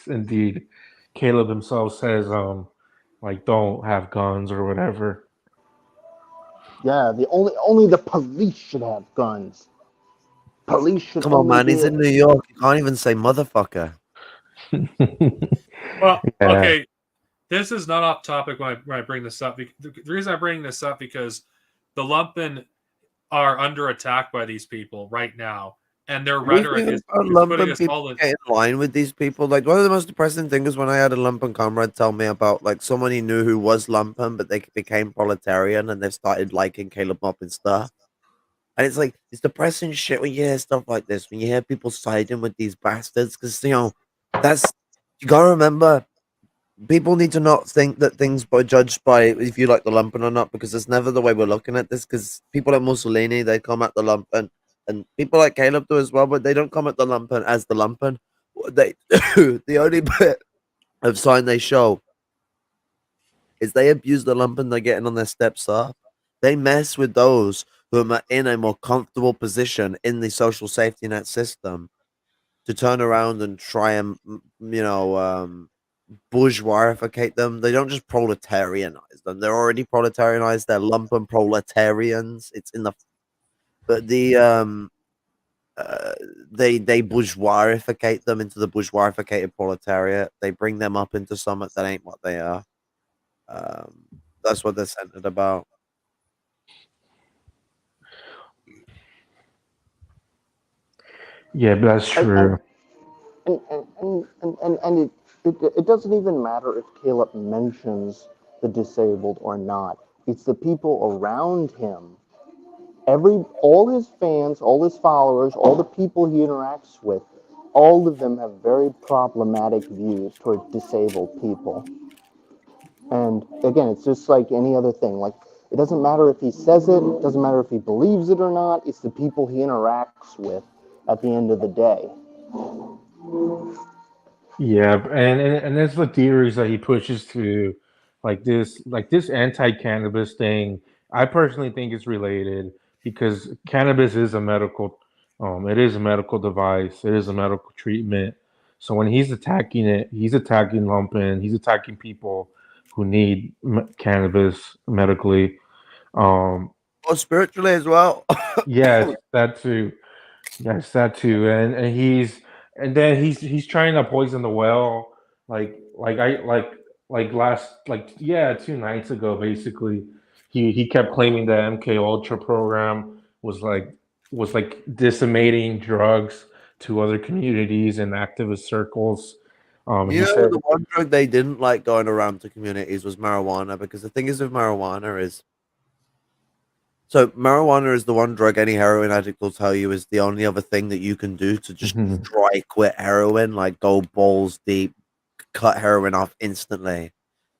indeed. Caleb himself says, like don't have guns or whatever. Yeah, the only the police should have guns. Police should Come on, only man. He's be. in New York. You can't even say motherfucker. well, Yeah, okay. This is not off topic when I bring this up. The reason I bring this up because the lumpen are under attack by these people right now, and their rhetoric Everything is, about is putting lumpen us people all in. get in line with these people. Like, one of the most depressing things when I had a lumpen comrade tell me about like someone he knew who was lumpen, but they became proletarian and they've started liking Caleb Mop and stuff. And it's like it's depressing shit when you hear stuff like this, when you hear people siding with these bastards, because that's you gotta remember people need to not think that things are judged by if you like the lumpen or not, because it's never the way we're looking at this. Because people like Mussolini, they come at the lumpen, and people like Caleb do as well, but they don't come at the lumpen as the lumpen. They the only bit of sign they show is they abuse the lumpen they're getting on their steps up. They mess with those who are in a more comfortable position in the social safety net system to turn around and try and bourgeoisificate them. They don't just proletarianize them. They're already proletarianized. They're lumpen proletarians. It's in the but they bourgeoisificate them into the bourgeoisificated proletariat. They bring them up into something that ain't what they are. Um, that's what they're centered about. yeah, that's and true. it doesn't even matter if Caleb mentions the disabled or not. It's the people around him. All his fans, all his followers, all the people he interacts with, all of them have very problematic views toward disabled people. And again, it's just like any other thing. Like, it doesn't matter if he says it doesn't matter if he believes it or not. It's the people he interacts with at the end of the day. Yeah, and that's the theories that he pushes to, like this anti-cannabis thing. I personally think it's related because cannabis is a medical, it is a medical device. It is a medical treatment. So when he's attacking it, he's attacking lumpen. He's attacking people who need cannabis medically. Um, Or spiritually as well. yes, that too. Yes, that too, and then he's trying to poison the well, like last like yeah 2 nights ago basically, he kept claiming the MK Ultra program was like disseminating drugs to other communities and activist circles. You He know, said, the one drug they didn't like going around to communities was marijuana, because the thing is with marijuana is, so marijuana is the one drug any heroin addict will tell you is the only other thing that you can do to just Mhm, dry quit heroin, like go balls deep, cut heroin off instantly.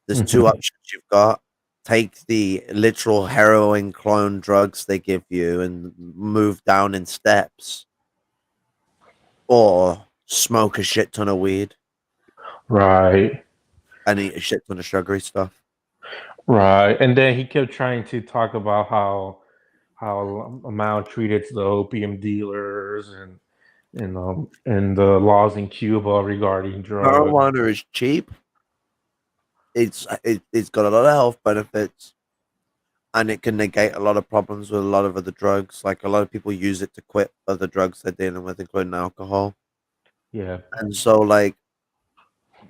There's two mhm. options you've got. Take the literal heroin clone drugs they give you and move down in steps, or smoke a shit ton of weed Right. and eat a shit ton of sugary stuff. Right, and then he kept trying to talk about how maltreated the opium dealers and the laws in Cuba regarding drugs. Marijuana is cheap. It's got a lot of health benefits, and it can negate a lot of problems with a lot of other drugs. Like a lot of people use it to quit other drugs they're dealing with, including alcohol. Yeah, And so, like,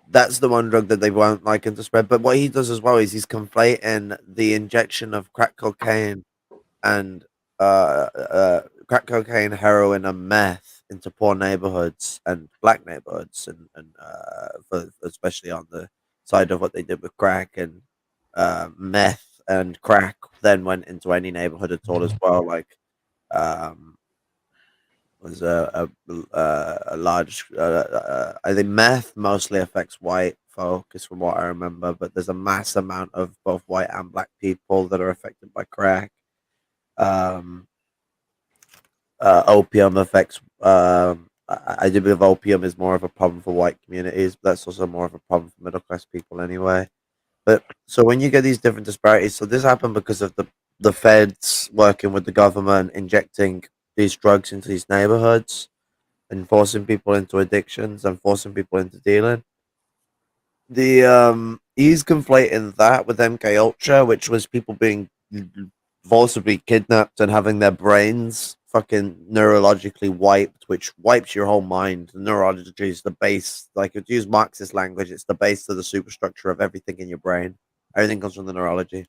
that's the one drug that they won't like him to spread. But what he does as well is he's conflating the injection of crack cocaine and crack cocaine, heroin, and meth into poor neighborhoods and black neighborhoods, and for, especially on the side of what they did with crack and meth and crack, then went into any neighborhood at all as well. Like, um, was a large. I think meth mostly affects white folk, is from what I remember, but there's a mass amount of both white and black people that are affected by crack. Um, Opium affects. I do believe opium is more of a problem for white communities, but that's also more of a problem for middle class people anyway. But so when you get these different disparities, so this happened because of the feds working with the government, injecting these drugs into these neighborhoods and forcing people into addictions and forcing people into dealing. The he's conflating that with MK Ultra, which was people being forcibly kidnapped and having their brains fucking neurologically wiped, which wipes your whole mind. The neurology is the base, like if you use Marxist language, it's the base to the superstructure of everything in your brain. Everything comes from the neurology.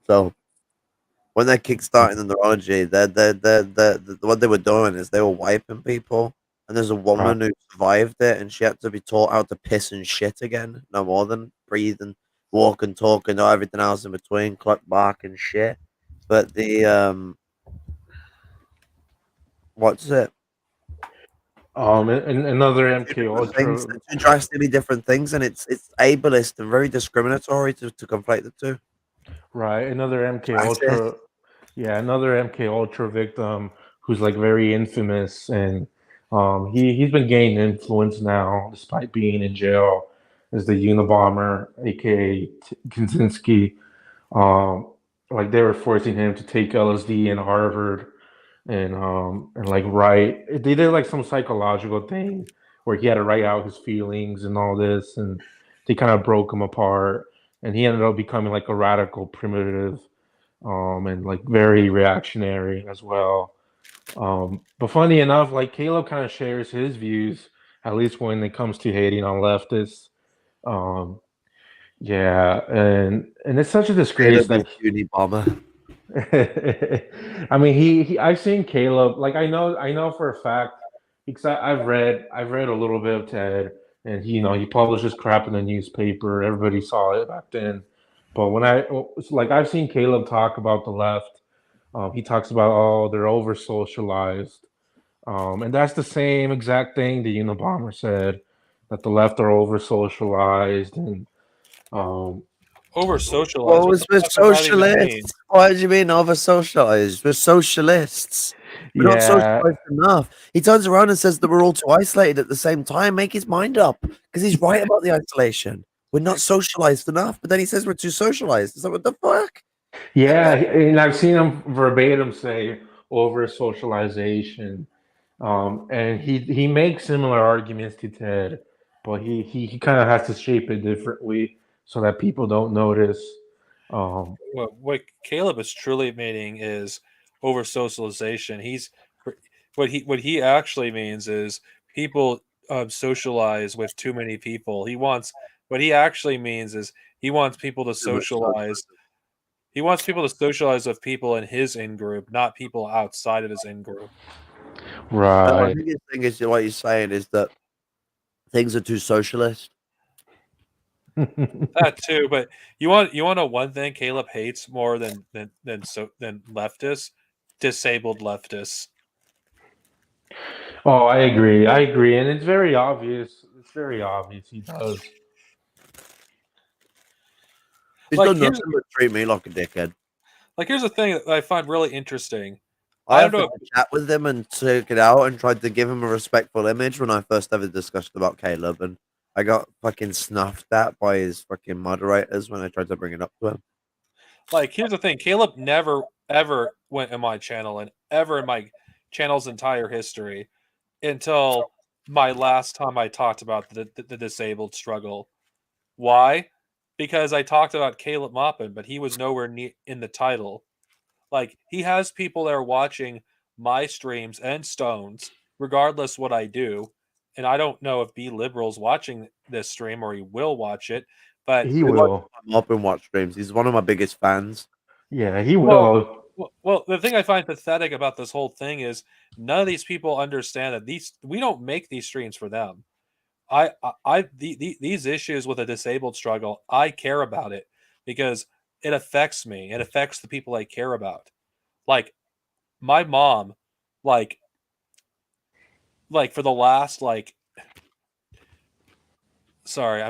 So when they're kickstarting the neurology, what they were doing is they were wiping people. And there's a right. woman who survived it, and she had to be taught how to piss and shit again, no more than breathe and walk and talk and everything else in between, cluck, bark, and shit. But the what's it? And another Two MK different things, Ultra, two drastically different things, and it's ableist and very discriminatory to conflate the two. right? Another MK Racist. Ultra, yeah, another MK Ultra victim who's like very infamous, and he's been gaining influence now despite being in jail. Is the Unabomber, aka Kaczynski. Um, like they were forcing him to take LSD in Harvard, and like write. They did like some psychological thing where he had to write out his feelings and all this, and they kind of broke him apart, and he ended up becoming like a radical primitive, and like very reactionary as well. But funny enough, like Caleb kind of shares his views, at least when it comes to hating on leftists. Um, yeah, and it's such a disgrace Caleb is that uni bomber. I mean, I've seen Caleb. Like, I know for a fact because I've read a little bit of Ted, and he publishes crap in the newspaper. Everybody saw it back then. But when it's like I've seen Caleb talk about the left. He talks about, oh, they're over socialized, and that's the same exact thing the Unabomber said, that the left are over socialized, and um, Over socialized. What What was the with fuck does that even mean? socialists? What do you mean over socialized? We're socialists. We're not Yeah, socialized enough. He turns around and says that we're all too isolated at the same time. Make his mind up because he's right about the isolation. We're not socialized enough, but then he says we're too socialized. It's like, what the fuck? yeah, and I've seen him verbatim say over socialization. And he makes similar arguments to Ted, but he kind of has to shape it differently so that people don't notice. Um, What Caleb is truly meaning is over socialization. He's what he actually means is people socialize with too many people. What he actually means is he wants people to Too much socialized. socialize. He wants people to socialize with people in his in group, not people outside of his in group. No, I right. think his thing is what you're saying is that things are too socialist. That too, but you want to know one thing Caleb hates more than leftists, disabled leftists. Oh, I agree. I agree, and it's very obvious. It's very obvious he does. He's Like done here's nothing but treat me like a dickhead. here's the thing that I find really interesting. I I don't offered know. to chat with him and took it out and tried to give him a respectful image when I first ever discussed about Caleb, and I got fucking snuffed at by his fucking moderators when I tried to bring it up to him. Like here's the thing. Caleb never ever went in my channel and ever in my channel's entire history until my last time I talked about the disabled struggle. Why? Because I talked about Caleb Maupin, but he was nowhere in the title. Like he has people that are watching my streams and Stones, regardless what I do. And I don't know if B Liberal's watching this stream or he will watch it, but He We watch will. him up and watch streams. He's one of my biggest fans. Yeah, he well, will. the thing I find pathetic about this whole thing is none of these people understand that we don't make these streams for them. These issues with a disabled struggle, I care about it because it affects me. It affects the people I care about. Like my mom, like for the last sorry,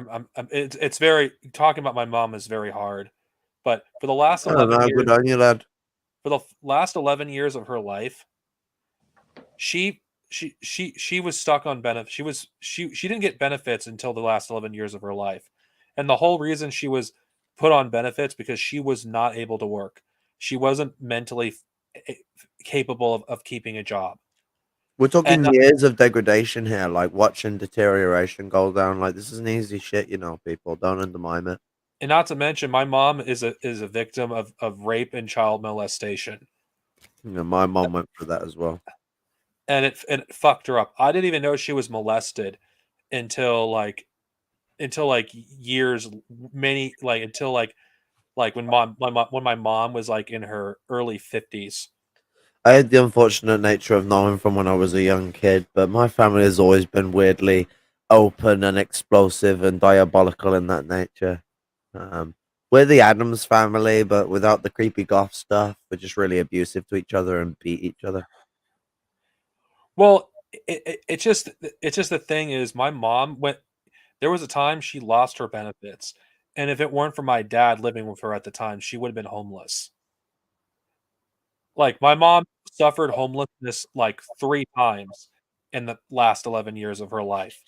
it's very talking about my mom is very hard, but for the last I don't 11 know, years, good on you, lad. for the last 11 years of her life, she was stuck on benefits. She didn't get benefits until the last 11 years of her life. And the whole reason she was put on benefits because she was not able to work. She wasn't mentally capable of keeping a job. We're talking And years of degradation here, like watching deterioration go down. Like this isn't easy shit, you know, people. Don't undermine it. and not to mention my mom is a victim of rape and child molestation. You know, my mom went through that as well. And it fucked her up. I didn't even know she was molested until years many until when my mom was like in her early 50s. I had the unfortunate nature of knowing from when I was a young kid, but my family has always been weirdly open and explosive and diabolical in that nature. We're the Adams family, but without the creepy goth stuff. We're just really abusive to each other and beat each other. Well, it's just the thing is my mom went there was a time she lost her benefits, and if it weren't for my dad living with her at the time, she would have been homeless. Like my mom suffered homelessness like 3 times in the last 11 years of her life.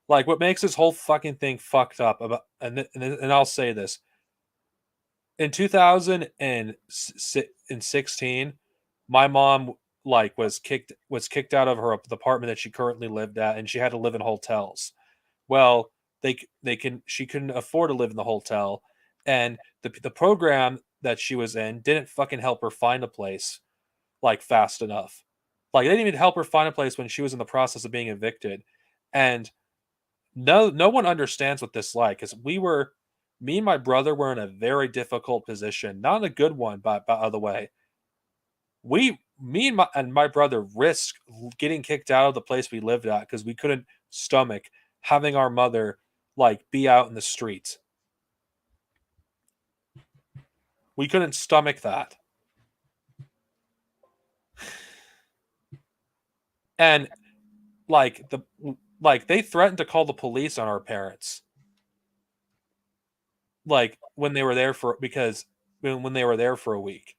Like what makes this whole fucking thing fucked up about and I'll say this. In 2016, my mom was kicked out of her apartment that she currently lived at and she had to live in hotels. Well, she couldn't afford to live in the hotel and the program that she was in didn't fucking help her find a place fast enough. Like they didn't even help her find a place when she was in the process of being evicted. And no one understands what this like because me and my brother were in a very difficult position, not a good one, by the way. Me and my brother risked getting kicked out of the place we lived at because we couldn't stomach having our mother be out in the streets. We couldn't stomach that. And they threatened to call the police on our parents. When they were there for a week.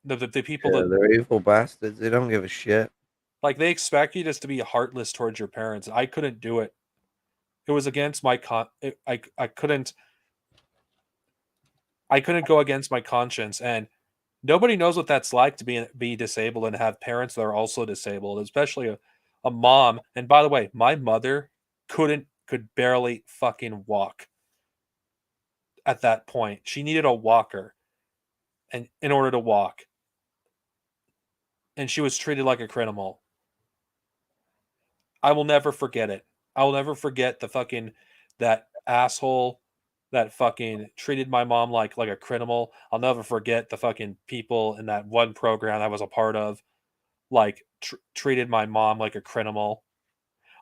the people Yeah, that they're evil bastards. They don't give a shit. like they expect you just to be heartless towards your parents. I couldn't do it. It was against my I couldn't go against my conscience, and nobody knows what that's like to be disabled and have parents that are also disabled, especially a mom. And by the way, my mother could barely fucking walk at that point. She needed a walker and in order to walk, and she was treated like a criminal. I will never forget it. I will never forget that asshole that fucking treated my mom like a criminal. I'll never forget the fucking people in that one program I was a part of, like treated my mom like a criminal.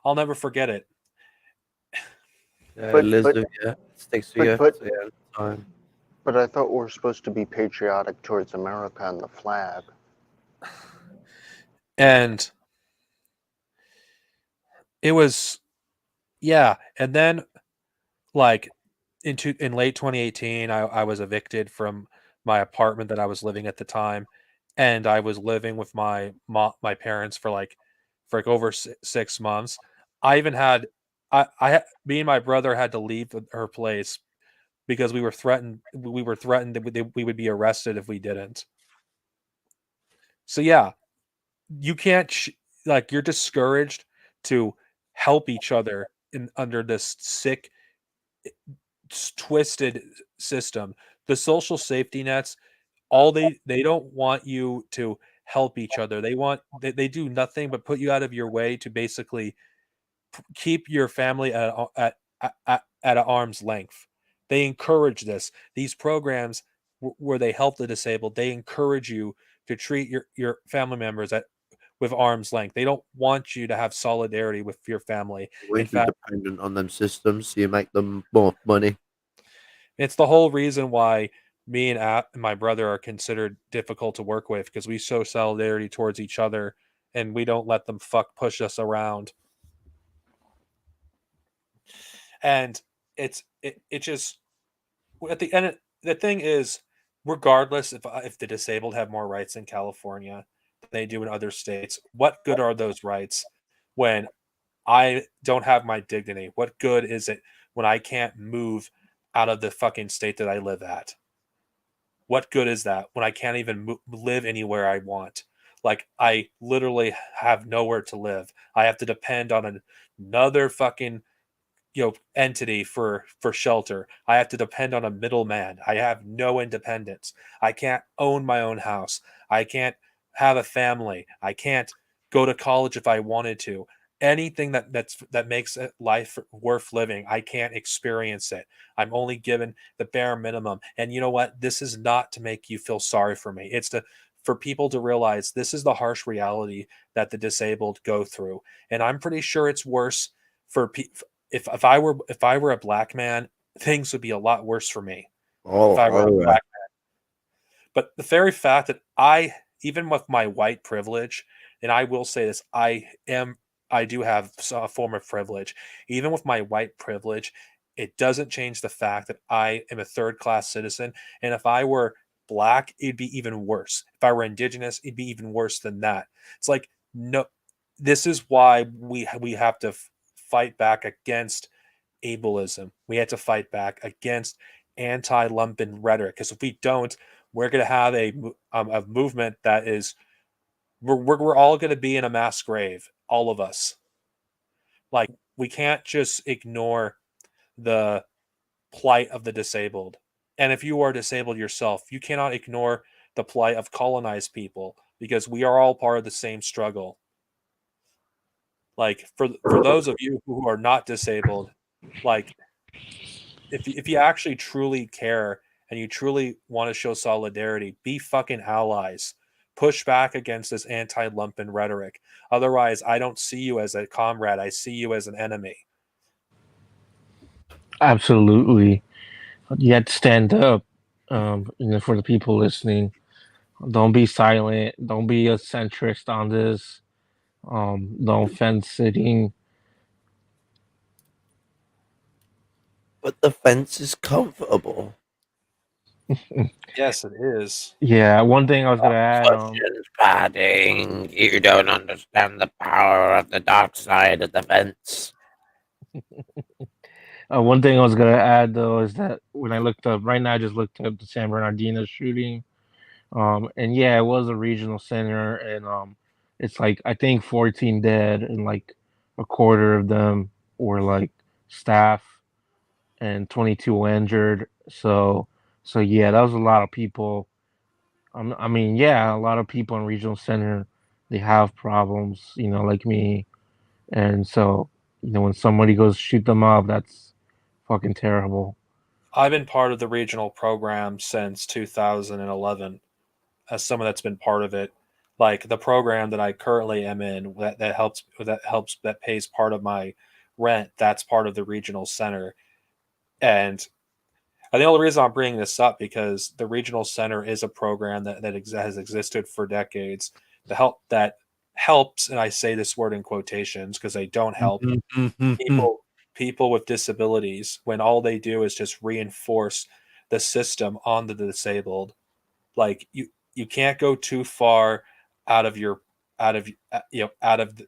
I'll never forget it. Yeah, But- it lives but- with you. It sticks but- with you. but- So, yeah, time. But I thought we're supposed to be patriotic towards America and the flag. And it was, yeah. And then like in late 2018, I was evicted from my apartment that I was living at the time, and I was living with my parents for like over 6 months. I even had me and my brother had to leave her place because we were threatened. We were threatened that we would be arrested if we didn't. So yeah, you can't like you're discouraged to help each other in under this sick twisted system. The social safety nets, all they don't want you to help each other. They do nothing but put you out of your way to basically keep your family at an arm's length. They encourage this. These programs where they help the disabled, they encourage you to treat your family members with arm's length. They don't want you to have solidarity with your family. Way In too fact, dependent on them systems, so you make them more money. it's the whole reason why me and my brother are considered difficult to work with, because we show solidarity towards each other and we don't let them push us around. And it just at the end the thing is, regardless if the disabled have more rights in California than they do in other states, what good are those rights when I don't have my dignity? What good is it when I can't move out of the fucking state that I live at? What good is that when I can't even live anywhere I want? Like, I literally have nowhere to live. I have to depend on another fucking entity for shelter. I have to depend on a middleman. I have no independence. I can't own my own house. I can't have a family. I can't go to college if I wanted to. Anything that makes life worth living, I can't experience it. I'm only given the bare minimum. And you know what? This is not to make you feel sorry for me. It's for people to realize this is the harsh reality that the disabled go through. And I'm pretty sure it's worse for if I were a black man, things would be a lot worse for me. Oh, If I were a yeah. black man. But the very fact that even with my white privilege, and I will say this, I do have a form of privilege. Even with my white privilege, it doesn't change the fact that I am a third class citizen. And if I were black, it'd be even worse. If I were indigenous, it'd be even worse than that. It's like, no, this is why we have to fight back against ableism. We had to fight back against anti-lumpen rhetoric, because if we don't, we're going to have a movement that is we're all going to be in a mass grave, all of us. Like, we can't just ignore the plight of the disabled. And if you are disabled yourself, you cannot ignore the plight of colonized people, because we are all part of the same struggle. Like, for those of you who are not disabled, like, if you actually truly care and you truly want to show solidarity, be fucking allies. Push back against this anti-lumpen rhetoric. Otherwise, I don't see you as a comrade. I see you as an enemy. Absolutely. You have to stand up. For the people listening, don't be silent. Don't be a centrist on this. Don't fence sitting. But the fence is comfortable. Yes, it is. Yeah, one thing I was gonna add. Questions, padding. You don't understand the power of the dark side of the fence. One thing I was gonna add though is that when I looked up right now, I just looked up the San Bernardino shooting. And yeah, it was a regional center, and it's like I think 14 dead, and like a quarter of them were like staff, and 22 injured. So yeah, that was a lot of people. I mean, yeah, a lot of people in regional center, they have problems, like me, and so when somebody goes shoot them up, that's fucking terrible. I've been part of the regional program since 2011 as someone that's been part of it. Like the program that I currently am in that pays part of my rent, that's part of the regional center. And the only reason I'm bringing this up because the regional center is a program has existed for decades. That helps, and I say this word in quotations because they don't help people with disabilities when all they do is just reinforce the system on the disabled. Like you can't go too far out of your out of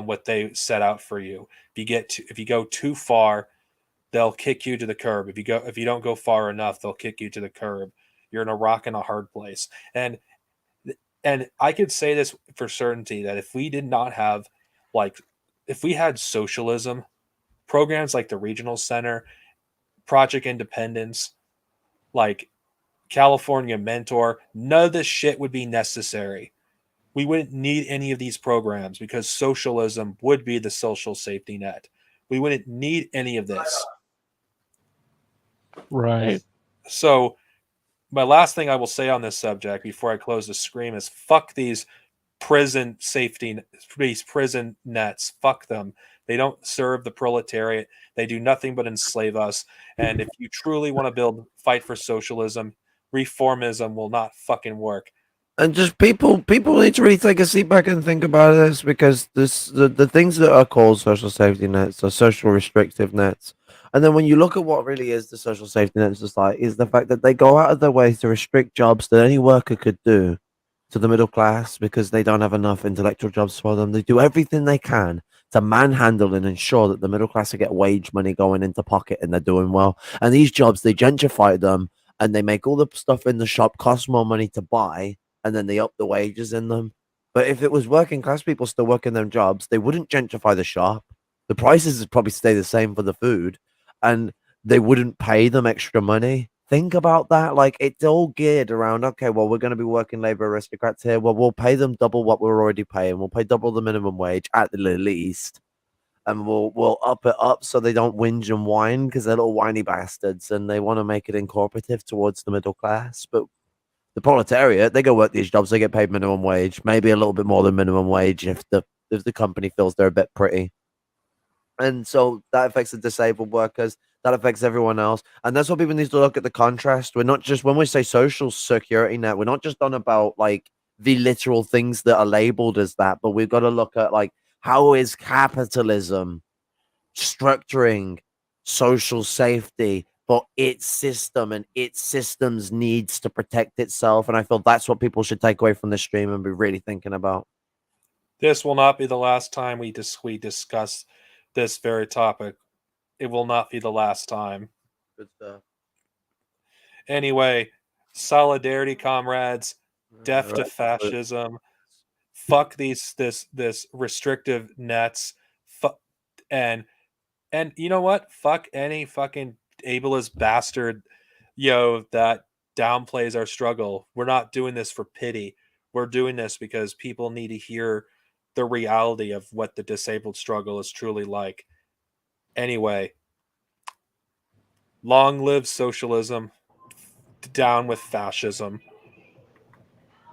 what they set out for you. If you go too far, they'll kick you to the curb. If you don't go far enough, they'll kick you to the curb. You're in a rock and a hard place. And I could say this for certainty that if we did not have like if we had socialism programs like the regional center, Project Independence, like California Mentor, none of this shit would be necessary. We wouldn't need any of these programs because socialism would be the social safety net. We wouldn't need any of this. Right. So, my last thing I will say on this subject before I close the stream is fuck these these prison nets. Fuck them. They don't serve the proletariat. They do nothing but enslave us. And if you truly want to fight for socialism, reformism will not fucking work. And just people need to really take a seat back and think about this because the things that are called social safety nets are social restrictive nets. And then when you look at what really is the social safety net in society is the fact that they go out of their way to restrict jobs that any worker could do to the middle class because they don't have enough intellectual jobs for them. They do everything they can to manhandle and ensure that the middle class get wage money going into pocket and they're doing well. And these jobs, they gentrify them and they make all the stuff in the shop cost more money to buy and then they up the wages in them. But if it was working class people still working their jobs, they wouldn't gentrify the shop. The prices would probably stay the same for the food and they wouldn't pay them extra money. Think about that. Like it's all geared around, okay, well, we're going to be working labor aristocrats here. Well, we'll pay them double what we're already paying. We'll pay double the minimum wage at the least. And we'll up it up so they don't whinge and whine because they're little whiny bastards and they want to make it incorporative towards the middle class. But the proletariat, they go work these jobs, they get paid minimum wage, maybe a little bit more than minimum wage if the company feels they're a bit pretty. And so that affects the disabled workers, that affects everyone else. And that's what people need to look at the contrast. We're not just when we say social security net, we're not just on about like the literal things that are labeled as that, but we've got to look at like how is capitalism structuring social safety for its system and its systems needs to protect itself. And I feel that's what people should take away from this stream and be really thinking about. This will not be the last time we discuss this very topic. It will not be the last time. Good stuff. Anyway, solidarity, comrades. Death to fascism. Fuck this restrictive nets. And you know what? Fuck any fucking ableist bastard, that downplays our struggle. We're not doing this for pity. We're doing this because people need to hear the reality of what the disabled struggle is truly like. Anyway, long live socialism. Down with fascism.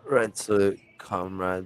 Red salute, comrades.